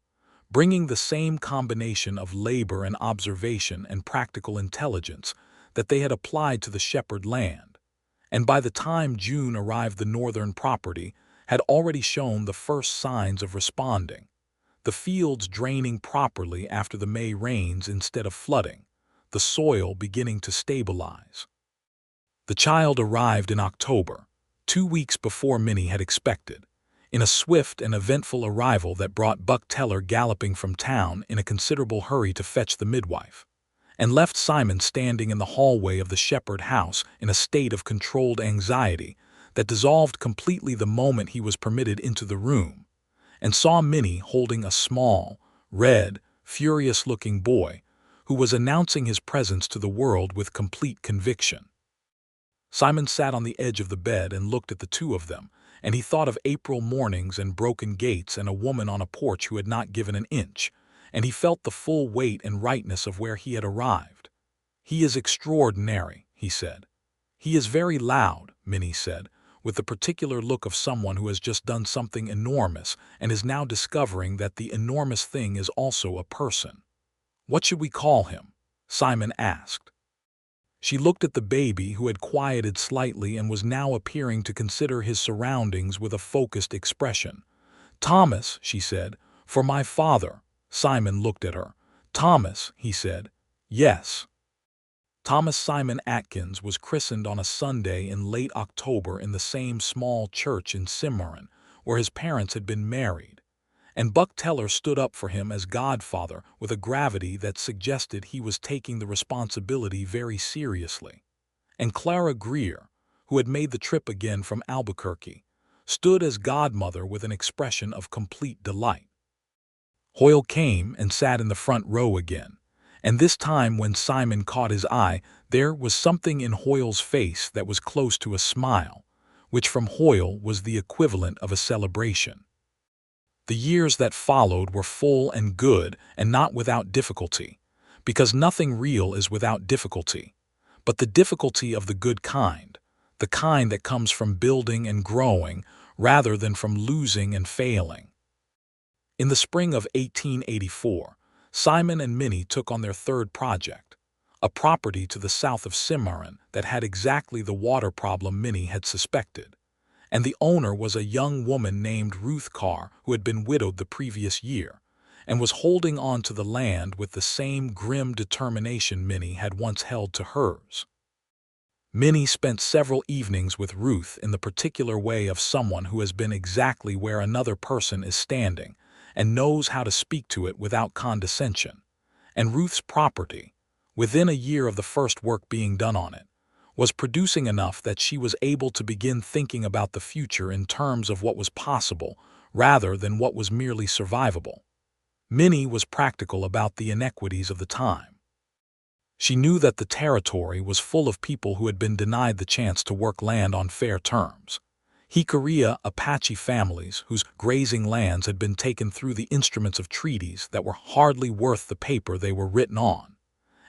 bringing the same combination of labor and observation and practical intelligence that they had applied to the Shepard land. And by the time June arrived, the northern property had already shown the first signs of responding, the fields draining properly after the May rains instead of flooding, the soil beginning to stabilize. The child arrived in October, 2 weeks before Minnie had expected, in a swift and eventful arrival that brought Buck Teller galloping from town in a considerable hurry to fetch the midwife, and left Simon standing in the hallway of the Shepard house in a state of controlled anxiety that dissolved completely the moment he was permitted into the room, and saw Minnie holding a small, red, furious-looking boy who was announcing his presence to the world with complete conviction. Simon sat on the edge of the bed and looked at the two of them, and he thought of April mornings and broken gates and a woman on a porch who had not given an inch, and he felt the full weight and rightness of where he had arrived. "He is extraordinary," he said. "He is very loud," Minnie said, with the particular look of someone who has just done something enormous and is now discovering that the enormous thing is also a person. "What should we call him?" Simon asked. She looked at the baby, who had quieted slightly and was now appearing to consider his surroundings with a focused expression. "Thomas," she said, "for my father." Simon looked at her. "Thomas," he said. "Yes." Thomas Simon Atkins was christened on a Sunday in late October in the same small church in Cimarron, where his parents had been married, and Buck Teller stood up for him as godfather with a gravity that suggested he was taking the responsibility very seriously. And Clara Greer, who had made the trip again from Albuquerque, stood as godmother with an expression of complete delight. Hoyle came and sat in the front row again, and this time when Simon caught his eye, there was something in Hoyle's face that was close to a smile, which from Hoyle was the equivalent of a celebration. The years that followed were full and good and not without difficulty, because nothing real is without difficulty, but the difficulty of the good kind, the kind that comes from building and growing rather than from losing and failing. In the spring of 1884, Simon and Minnie took on their third project, a property to the south of Cimarron that had exactly the water problem Minnie had suspected, and the owner was a young woman named Ruth Carr, who had been widowed the previous year and was holding on to the land with the same grim determination Minnie had once held to hers. Minnie spent several evenings with Ruth in the particular way of someone who has been exactly where another person is standing and knows how to speak to it without condescension, and Ruth's property, within a year of the first work being done on it, was producing enough that she was able to begin thinking about the future in terms of what was possible rather than what was merely survivable. Minnie was practical about the inequities of the time. She knew that the territory was full of people who had been denied the chance to work land on fair terms. Jicarilla Apache families whose grazing lands had been taken through the instruments of treaties that were hardly worth the paper they were written on,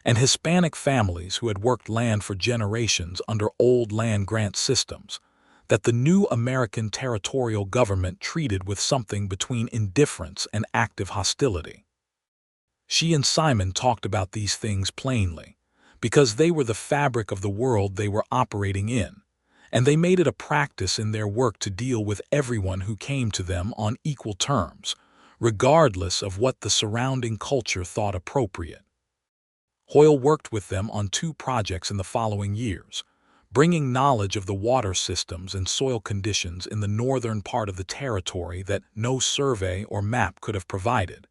and Hispanic families who had worked land for generations under old land grant systems that the new American territorial government treated with something between indifference and active hostility. She and Simon talked about these things plainly, because they were the fabric of the world they were operating in, and they made it a practice in their work to deal with everyone who came to them on equal terms, regardless of what the surrounding culture thought appropriate. Hoyle worked with them on 2 projects in the following years, bringing knowledge of the water systems and soil conditions in the northern part of the territory that no survey or map could have provided,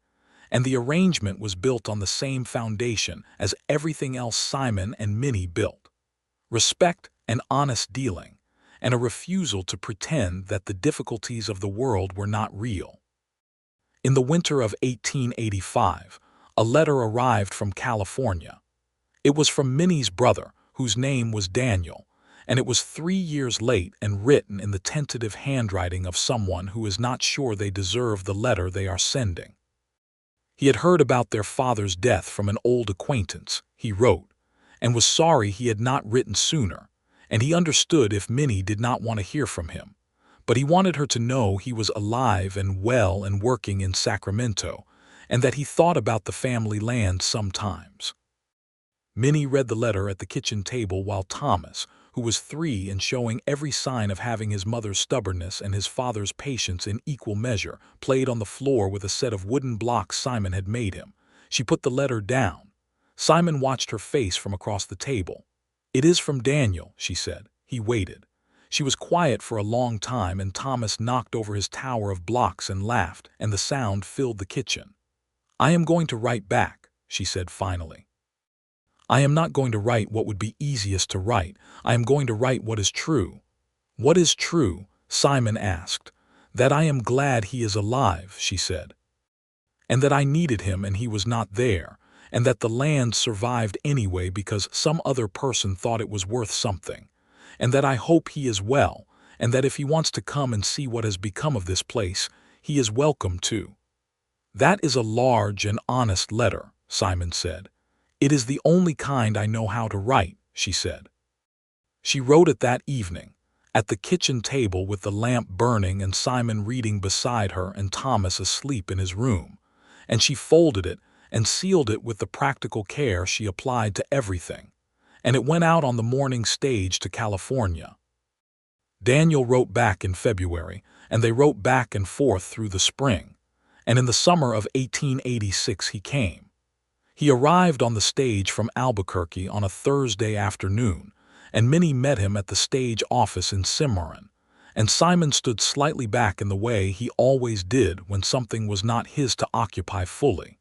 and the arrangement was built on the same foundation as everything else Simon and Minnie built: respect and honest dealing, and a refusal to pretend that the difficulties of the world were not real. In the winter of 1885, a letter arrived from California. It was from Minnie's brother, whose name was Daniel, and it was 3 years late and written in the tentative handwriting of someone who is not sure they deserve the letter they are sending. He had heard about their father's death from an old acquaintance, he wrote, and was sorry he had not written sooner, and he understood if Minnie did not want to hear from him. But he wanted her to know he was alive and well and working in Sacramento, and that he thought about the family land sometimes. Minnie read the letter at the kitchen table while Thomas, who was 3 and showing every sign of having his mother's stubbornness and his father's patience in equal measure, played on the floor with a set of wooden blocks Simon had made him. She put the letter down. Simon watched her face from across the table. "It is from Daniel," she said. He waited. She was quiet for a long time, and Thomas knocked over his tower of blocks and laughed, and the sound filled the kitchen. "I am going to write back," she said finally. "I am not going to write what would be easiest to write. I am going to write what is true." "What is true?" Simon asked. "That I am glad he is alive," she said. "And that I needed him and he was not there, and that the land survived anyway because some other person thought it was worth something, and that I hope he is well, and that if he wants to come and see what has become of this place, he is welcome too." "That is a large and honest letter," Simon said. "It is the only kind I know how to write," she said. She wrote it that evening, at the kitchen table with the lamp burning and Simon reading beside her and Thomas asleep in his room, and she folded it and sealed it with the practical care she applied to everything, and it went out on the morning stage to California. Daniel wrote back in February, and they wrote back and forth through the spring, and in the summer of 1886 he came. He arrived on the stage from Albuquerque on a Thursday afternoon, and Minnie met him at the stage office in Cimarron, and Simon stood slightly back in the way he always did when something was not his to occupy fully.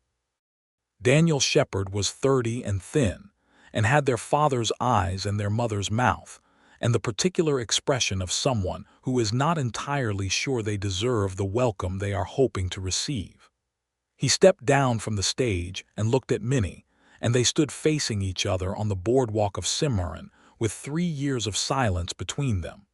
Daniel Shepard was 30 and thin, and had their father's eyes and their mother's mouth, and the particular expression of someone who is not entirely sure they deserve the welcome they are hoping to receive. He stepped down from the stage and looked at Minnie, and they stood facing each other on the boardwalk of Cimarron, with 3 years of silence between them.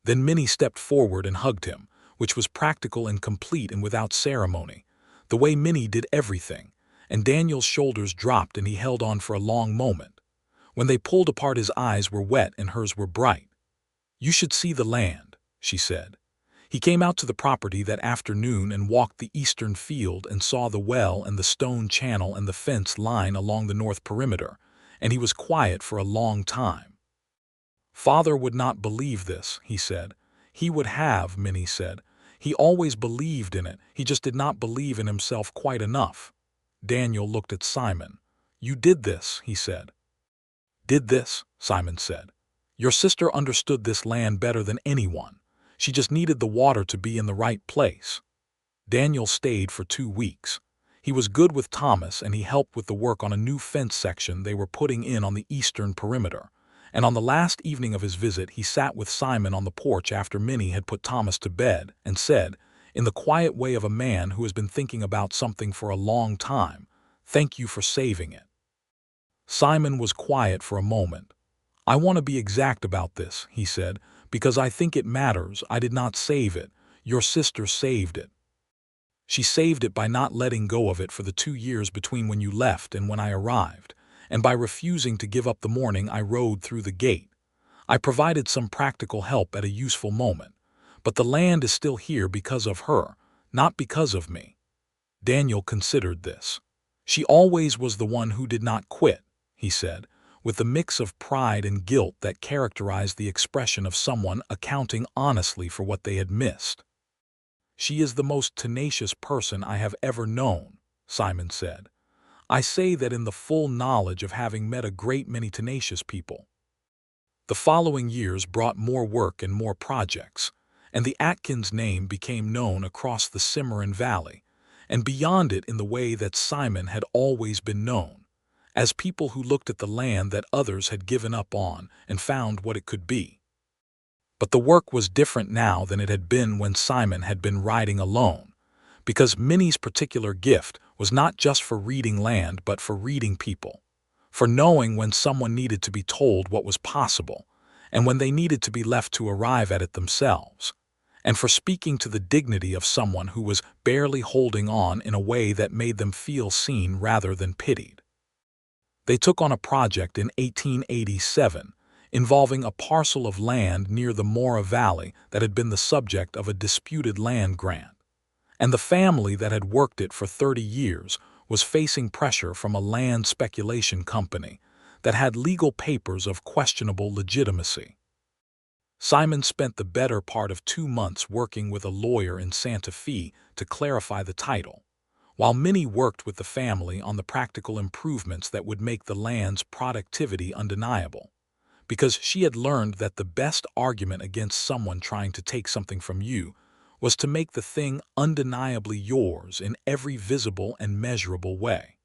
Then Minnie stepped forward and hugged him, which was practical and complete and without ceremony, the way Minnie did everything, and Daniel's shoulders dropped and he held on for a long moment. When they pulled apart, his eyes were wet and hers were bright. "You should see the land," she said. He came out to the property that afternoon and walked the eastern field and saw the well and the stone channel and the fence line along the north perimeter, and he was quiet for a long time. "Father would not believe this," he said. "He would have," Minnie said. "He always believed in it, he just did not believe in himself quite enough." Daniel looked at Simon. "You did this," he said. "Did this," Simon said. "Your sister understood this land better than anyone. She just needed the water to be in the right place." Daniel stayed for 2 weeks. He was good with Thomas, and he helped with the work on a new fence section they were putting in on the eastern perimeter. And on the last evening of his visit, he sat with Simon on the porch after Minnie had put Thomas to bed and said, in the quiet way of a man who has been thinking about something for a long time, "Thank you for saving it." Simon was quiet for a moment. "I want to be exact about this," he said, "because I think it matters. I did not save it. Your sister saved it. She saved it by not letting go of it for the 2 years between when you left and when I arrived, and by refusing to give up the morning I rode through the gate. I provided some practical help at a useful moment, but the land is still here because of her, not because of me." Daniel considered this. "She always was the one who did not quit," he said, with the mix of pride and guilt that characterized the expression of someone accounting honestly for what they had missed. "She is the most tenacious person I have ever known," Simon said. "I say that in the full knowledge of having met a great many tenacious people." The following years brought more work and more projects, and the Atkins name became known across the Cimarron Valley, and beyond it in the way that Simon had always been known, as people who looked at the land that others had given up on and found what it could be. But the work was different now than it had been when Simon had been riding alone, because Minnie's particular gift was not just for reading land but for reading people, for knowing when someone needed to be told what was possible and when they needed to be left to arrive at it themselves, and for speaking to the dignity of someone who was barely holding on in a way that made them feel seen rather than pitied. They took on a project in 1887 involving a parcel of land near the Mora Valley that had been the subject of a disputed land grant. And the family that had worked it for 30 years was facing pressure from a land speculation company that had legal papers of questionable legitimacy. Simon spent the better part of 2 months working with a lawyer in Santa Fe to clarify the title, while Minnie worked with the family on the practical improvements that would make the land's productivity undeniable, because she had learned that the best argument against someone trying to take something from you was to make the thing undeniably yours in every visible and measurable way.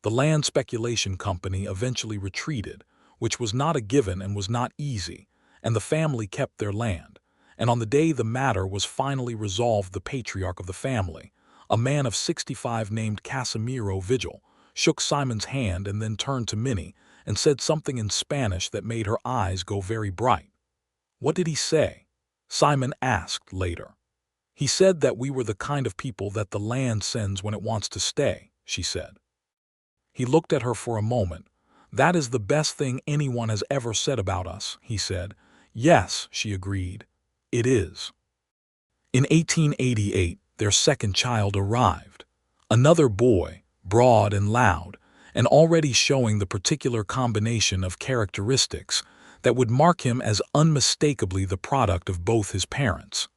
The land speculation company eventually retreated, which was not a given and was not easy, and the family kept their land. And on the day the matter was finally resolved, the patriarch of the family, a man of 65 named Casimiro Vigil, shook Simon's hand and then turned to Minnie and said something in Spanish that made her eyes go very bright. "What did he say?" Simon asked later. "He said that we were the kind of people that the land sends when it wants to stay," she said. He looked at her for a moment. "That is the best thing anyone has ever said about us," he said. "Yes," she agreed, "it is." In 1888, their second child arrived. Another boy, broad and loud, and already showing the particular combination of characteristics that would mark him as unmistakably the product of both his parents.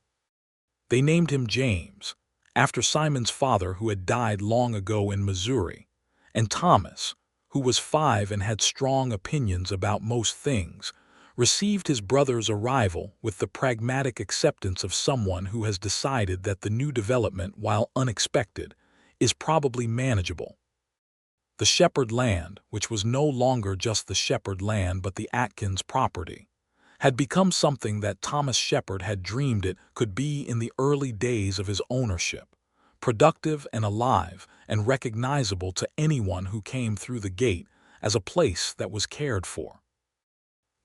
They named him James, after Simon's father who had died long ago in Missouri, and Thomas, who was 5 and had strong opinions about most things, received his brother's arrival with the pragmatic acceptance of someone who has decided that the new development, while unexpected, is probably manageable. The Shepard land, which was no longer just the Shepard land but the Atkins property, had become something that Thomas Shepard had dreamed it could be in the early days of his ownership, productive and alive and recognizable to anyone who came through the gate as a place that was cared for.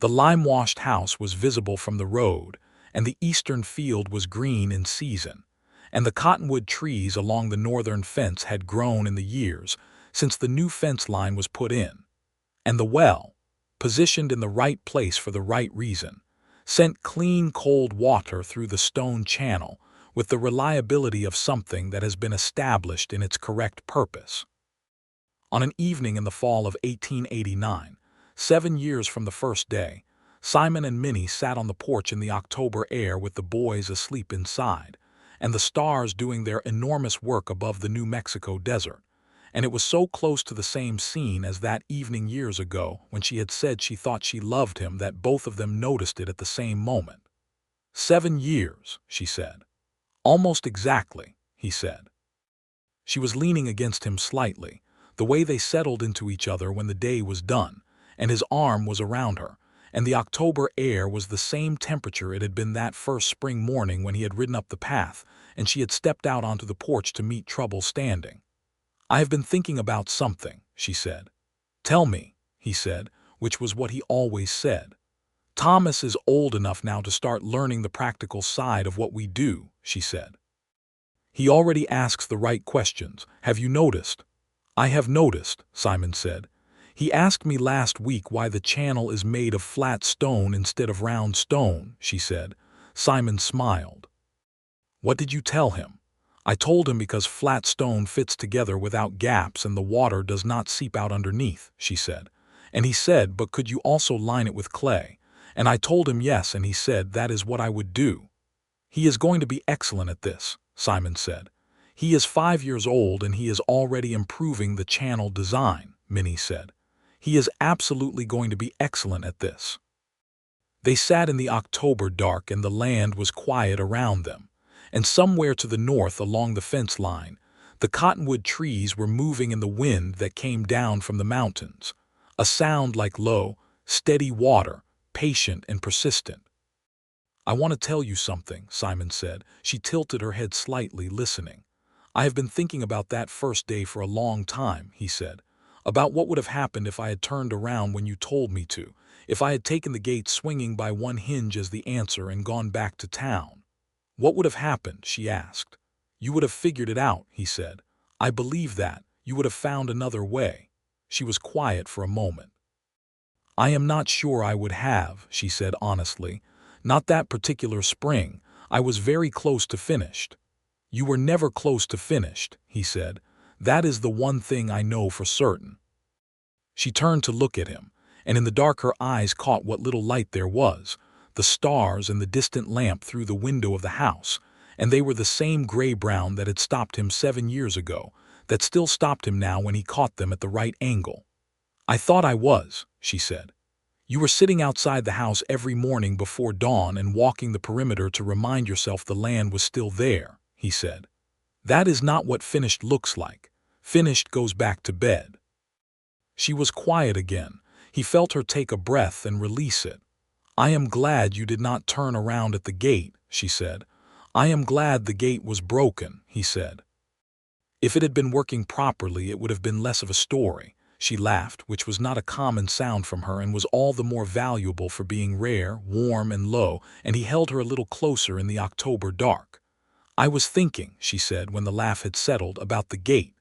The lime-washed house was visible from the road, and the eastern field was green in season, and the cottonwood trees along the northern fence had grown in the years since the new fence line was put in, and the well, positioned in the right place for the right reason, sent clean cold water through the stone channel with the reliability of something that has been established in its correct purpose. On an evening in the fall of 1889, 7 years from the first day, Simon and Minnie sat on the porch in the October air with the boys asleep inside, and the stars doing their enormous work above the New Mexico desert, and it was so close to the same scene as that evening years ago when she had said she thought she loved him that both of them noticed it at the same moment. 7 years, she said. "Almost exactly," he said. She was leaning against him slightly, the way they settled into each other when the day was done, and his arm was around her, and the October air was the same temperature it had been that first spring morning when he had ridden up the path and she had stepped out onto the porch to meet trouble standing. "I have been thinking about something," she said. "Tell me," he said, which was what he always said. "Thomas is old enough now to start learning the practical side of what we do," she said. "He already asks the right questions. Have you noticed?" "I have noticed," Simon said. "He asked me last week why the channel is made of flat stone instead of round stone," she said. Simon smiled. "What did you tell him?" "I told him because flat stone fits together without gaps and the water does not seep out underneath," she said. "And he said, but could you also line it with clay? And I told him yes, and he said that is what I would do." "He is going to be excellent at this," Simon said. "He is 5 years old and he is already improving the channel design," Minnie said. "He is absolutely going to be excellent at this." They sat in the October dark and the land was quiet around them, and somewhere to the north along the fence line, the cottonwood trees were moving in the wind that came down from the mountains, a sound like low, steady water, patient and persistent. "I want to tell you something," Simon said. She tilted her head slightly, listening. "I have been thinking about that first day for a long time," he said. "About what would have happened if I had turned around when you told me to, if I had taken the gate swinging by one hinge as the answer and gone back to town." "What would have happened?" she asked. "You would have figured it out," he said. "I believe that. You would have found another way." She was quiet for a moment. "I am not sure I would have," she said honestly. "Not that particular spring. I was very close to finished." "You were never close to finished," he said. "That is the one thing I know for certain." She turned to look at him, and in the dark her eyes caught what little light there was, the stars and the distant lamp through the window of the house, and they were the same gray-brown that had stopped him 7 years ago, that still stopped him now when he caught them at the right angle. "I thought I was," she said. "You were sitting outside the house every morning before dawn and walking the perimeter to remind yourself the land was still there," he said. "That is not what finished looks like. Finished goes back to bed." She was quiet again. He felt her take a breath and release it. "I am glad you did not turn around at the gate," she said. "I am glad the gate was broken," he said. "If it had been working properly, it would have been less of a story." She laughed, which was not a common sound from her and was all the more valuable for being rare, warm, and low, and he held her a little closer in the October dark. "I was thinking," she said when the laugh had settled, "about the gate."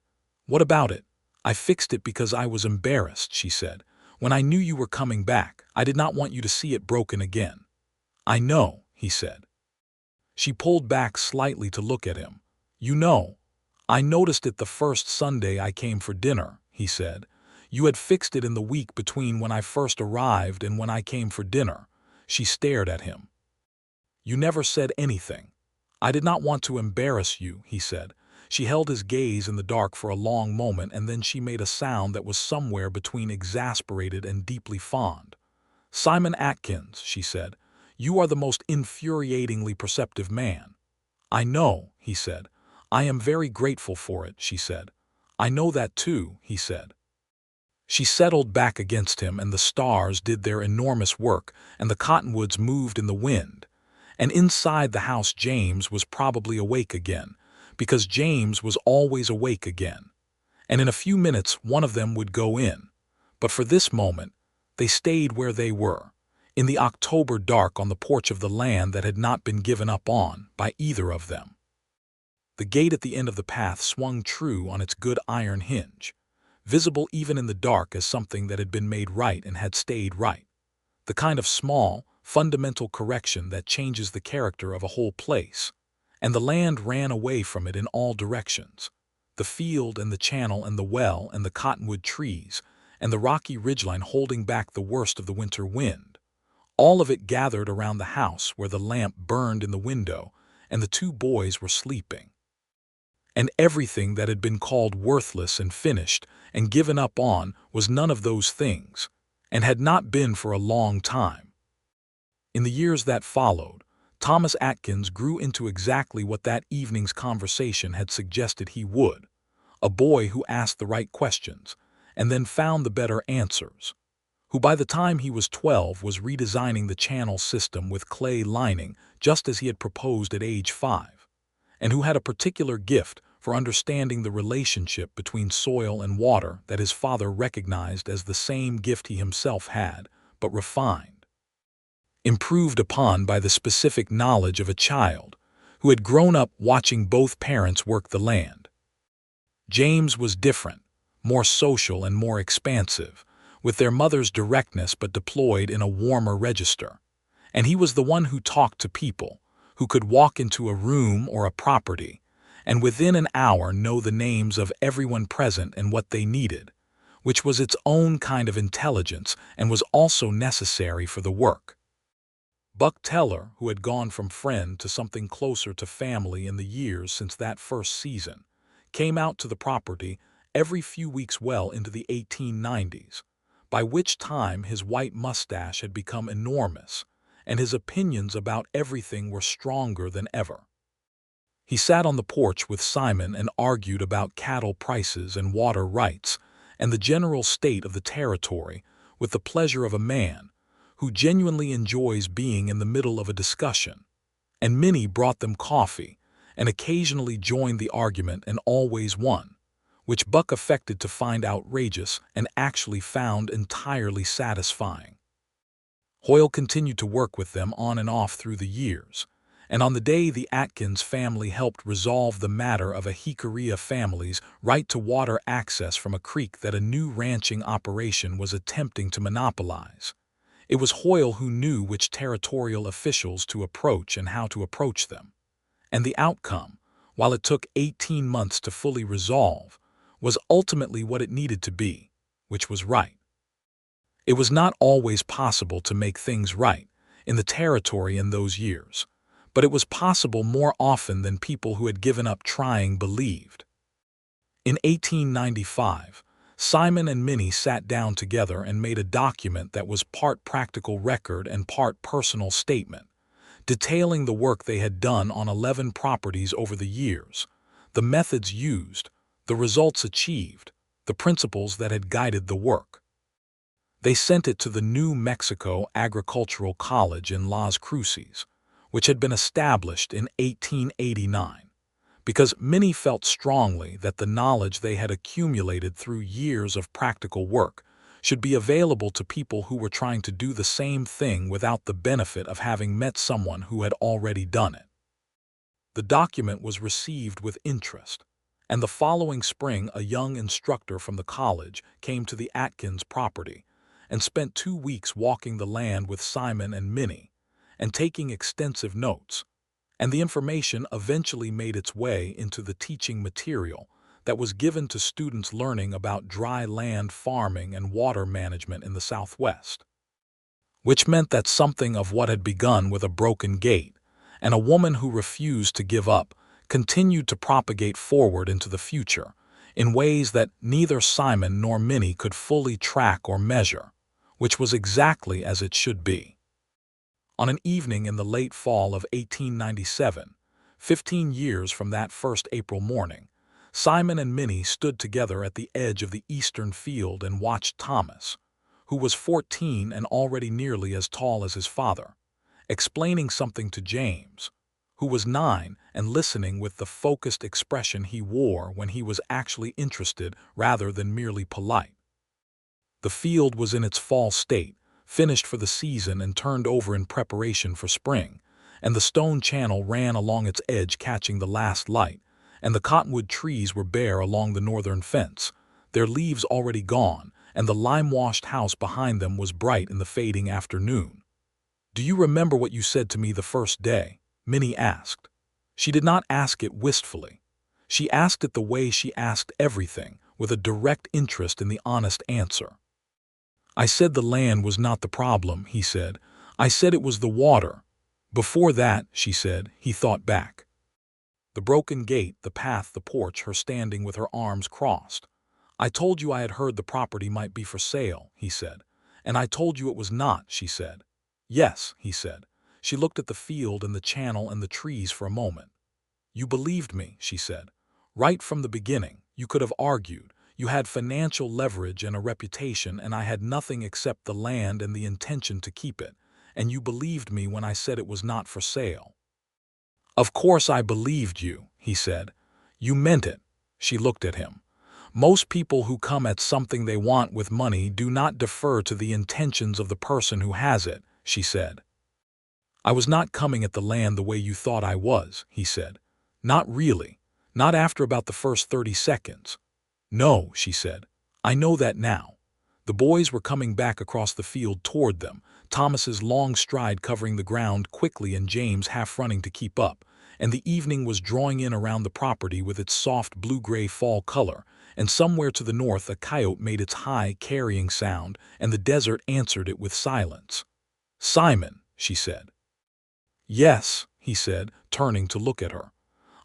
"What about it?" "I fixed it because I was embarrassed," she said. "When I knew you were coming back, I did not want you to see it broken again." "I know," he said. She pulled back slightly to look at him. "You know, I noticed it the first Sunday I came for dinner," he said. "You had fixed it in the week between when I first arrived and when I came for dinner." She stared at him. "You never said anything." "I did not want to embarrass you," he said. She held his gaze in the dark for a long moment, and then she made a sound that was somewhere between exasperated and deeply fond. "Simon Atkins," she said, "you are the most infuriatingly perceptive man." "I know," he said. "I am very grateful for it," she said. "I know that too," he said. She settled back against him, and the stars did their enormous work, and the cottonwoods moved in the wind. And inside the house James was probably awake again, because James was always awake again. And in a few minutes one of them would go in. But for this moment, they stayed where they were, in the October dark on the porch of the land that had not been given up on by either of them. The gate at the end of the path swung true on its good iron hinge, visible even in the dark as something that had been made right and had stayed right. The kind of small, fundamental correction that changes the character of a whole place. And the land ran away from it in all directions. The field and the channel and the well and the cottonwood trees and the rocky ridgeline holding back the worst of the winter wind. All of it gathered around the house where the lamp burned in the window and the two boys were sleeping. And everything that had been called worthless and finished and given up on was none of those things, and had not been for a long time. In the years that followed, Thomas Atkins grew into exactly what that evening's conversation had suggested he would, a boy who asked the right questions and then found the better answers, who by the time he was 12 was redesigning the channel system with clay lining just as he had proposed at age 5, and who had a particular gift for understanding the relationship between soil and water that his father recognized as the same gift he himself had, but refined, improved upon by the specific knowledge of a child who had grown up watching both parents work the land. James was different, more social and more expansive, with their mother's directness but deployed in a warmer register. And he was the one who talked to people, who could walk into a room or a property, and within an hour know the names of everyone present and what they needed, which was its own kind of intelligence and was also necessary for the work. Buck Teller, who had gone from friend to something closer to family in the years since that first season, came out to the property every few weeks well into the 1890s, by which time his white mustache had become enormous, and his opinions about everything were stronger than ever. He sat on the porch with Simon and argued about cattle prices and water rights and the general state of the territory with the pleasure of a man who genuinely enjoys being in the middle of a discussion. And Minnie brought them coffee and occasionally joined the argument and always won, which Buck affected to find outrageous and actually found entirely satisfying. Hoyle continued to work with them on and off through the years, And on the day the Atkins family helped resolve the matter of a Hickorea family's right to water access from a creek that a new ranching operation was attempting to monopolize. It was Hoyle who knew which territorial officials to approach and how to approach them. And the outcome, while it took 18 months to fully resolve, was ultimately what it needed to be, which was right. It was not always possible to make things right in the territory in those years, but it was possible more often than people who had given up trying believed. In 1895, Simon and Minnie sat down together and made a document that was part practical record and part personal statement, detailing the work they had done on 11 properties over the years, the methods used, the results achieved, the principles that had guided the work. They sent it to the New Mexico Agricultural College in Las Cruces, which had been established in 1889, because Minnie felt strongly that the knowledge they had accumulated through years of practical work should be available to people who were trying to do the same thing without the benefit of having met someone who had already done it. The document was received with interest, and the following spring a young instructor from the college came to the Atkins property and spent 2 weeks walking the land with Simon and Minnie and taking extensive notes, and the information eventually made its way into the teaching material that was given to students learning about dry land farming and water management in the Southwest. Which meant that something of what had begun with a broken gate and a woman who refused to give up continued to propagate forward into the future in ways that neither Simon nor Minnie could fully track or measure, which was exactly as it should be. On an evening in the late fall of 1897, 15 years from that first April morning, Simon and Minnie stood together at the edge of the eastern field and watched Thomas, who was 14 and already nearly as tall as his father, explaining something to James, who was 9 and listening with the focused expression he wore when he was actually interested rather than merely polite. The field was in its fall state, finished for the season and turned over in preparation for spring, and the stone channel ran along its edge catching the last light, and the cottonwood trees were bare along the northern fence, their leaves already gone, and the lime-washed house behind them was bright in the fading afternoon. "Do you remember what you said to me the first day?" Minnie asked. She did not ask it wistfully. She asked it the way she asked everything, with a direct interest in the honest answer. "I said the land was not the problem," he said. "I said it was the water." "Before that," she said, he thought back. The broken gate, the path, the porch, her standing with her arms crossed. "I told you I had heard the property might be for sale," he said. "And I told you it was not," she said. "Yes," he said. She looked at the field and the channel and the trees for a moment. "You believed me," she said. "Right from the beginning. You could have argued. You had financial leverage and a reputation, and I had nothing except the land and the intention to keep it, and you believed me when I said it was not for sale." "Of course I believed you," he said. "You meant it." She looked at him. "Most people who come at something they want with money do not defer to the intentions of the person who has it," she said. "I was not coming at the land the way you thought I was," he said. "Not really. Not after about the first 30 seconds. "No," she said. "I know that now." The boys were coming back across the field toward them, Thomas's long stride covering the ground quickly and James half running to keep up, and the evening was drawing in around the property with its soft blue-gray fall color, and somewhere to the north a coyote made its high, carrying sound, and the desert answered it with silence. "Simon," she said. "Yes," he said, turning to look at her.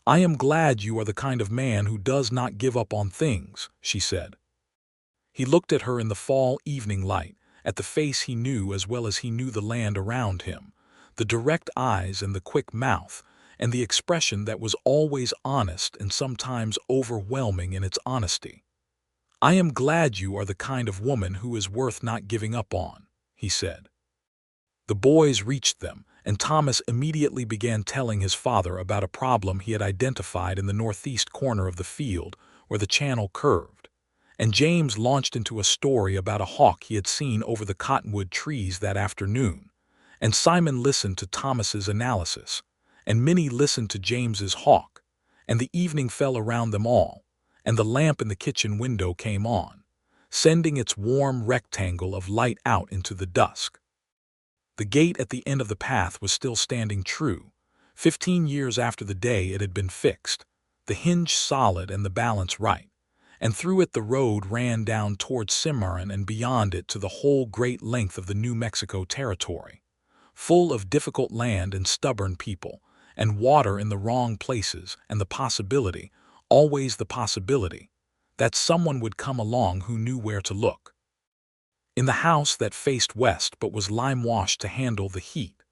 "I am glad you are the kind of man who does not give up on things," she said. He looked at her in the fall evening light, at the face he knew as well as he knew the land around him, the direct eyes and the quick mouth, and the expression that was always honest and sometimes overwhelming in its honesty. "I am glad you are the kind of woman who is worth not giving up on," he said. The boys reached them, and Thomas immediately began telling his father about a problem he had identified in the northeast corner of the field where the channel curved, and James launched into a story about a hawk he had seen over the cottonwood trees that afternoon, and Simon listened to Thomas's analysis, and Minnie listened to James's hawk, and the evening fell around them all, and the lamp in the kitchen window came on, sending its warm rectangle of light out into the dusk. The gate at the end of the path was still standing true, 15 years after the day it had been fixed, the hinge solid and the balance right, and through it the road ran down towards Cimarron and beyond it to the whole great length of the New Mexico territory, full of difficult land and stubborn people, and water in the wrong places, and the possibility, always the possibility, that someone would come along who knew where to look. In the house that faced west but was lime-washed to handle the heat,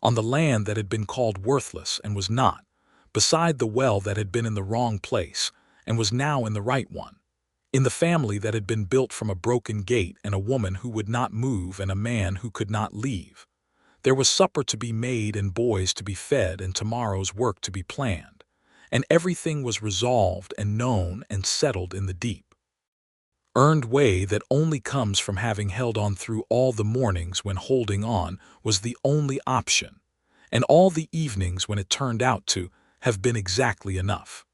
on the land that had been called worthless and was not, beside the well that had been in the wrong place and was now in the right one, in the family that had been built from a broken gate and a woman who would not move and a man who could not leave, there was supper to be made and boys to be fed and tomorrow's work to be planned, and everything was resolved and known and settled in the deep, earned way that only comes from having held on through all the mornings when holding on was the only option, and all the evenings when it turned out to have been exactly enough.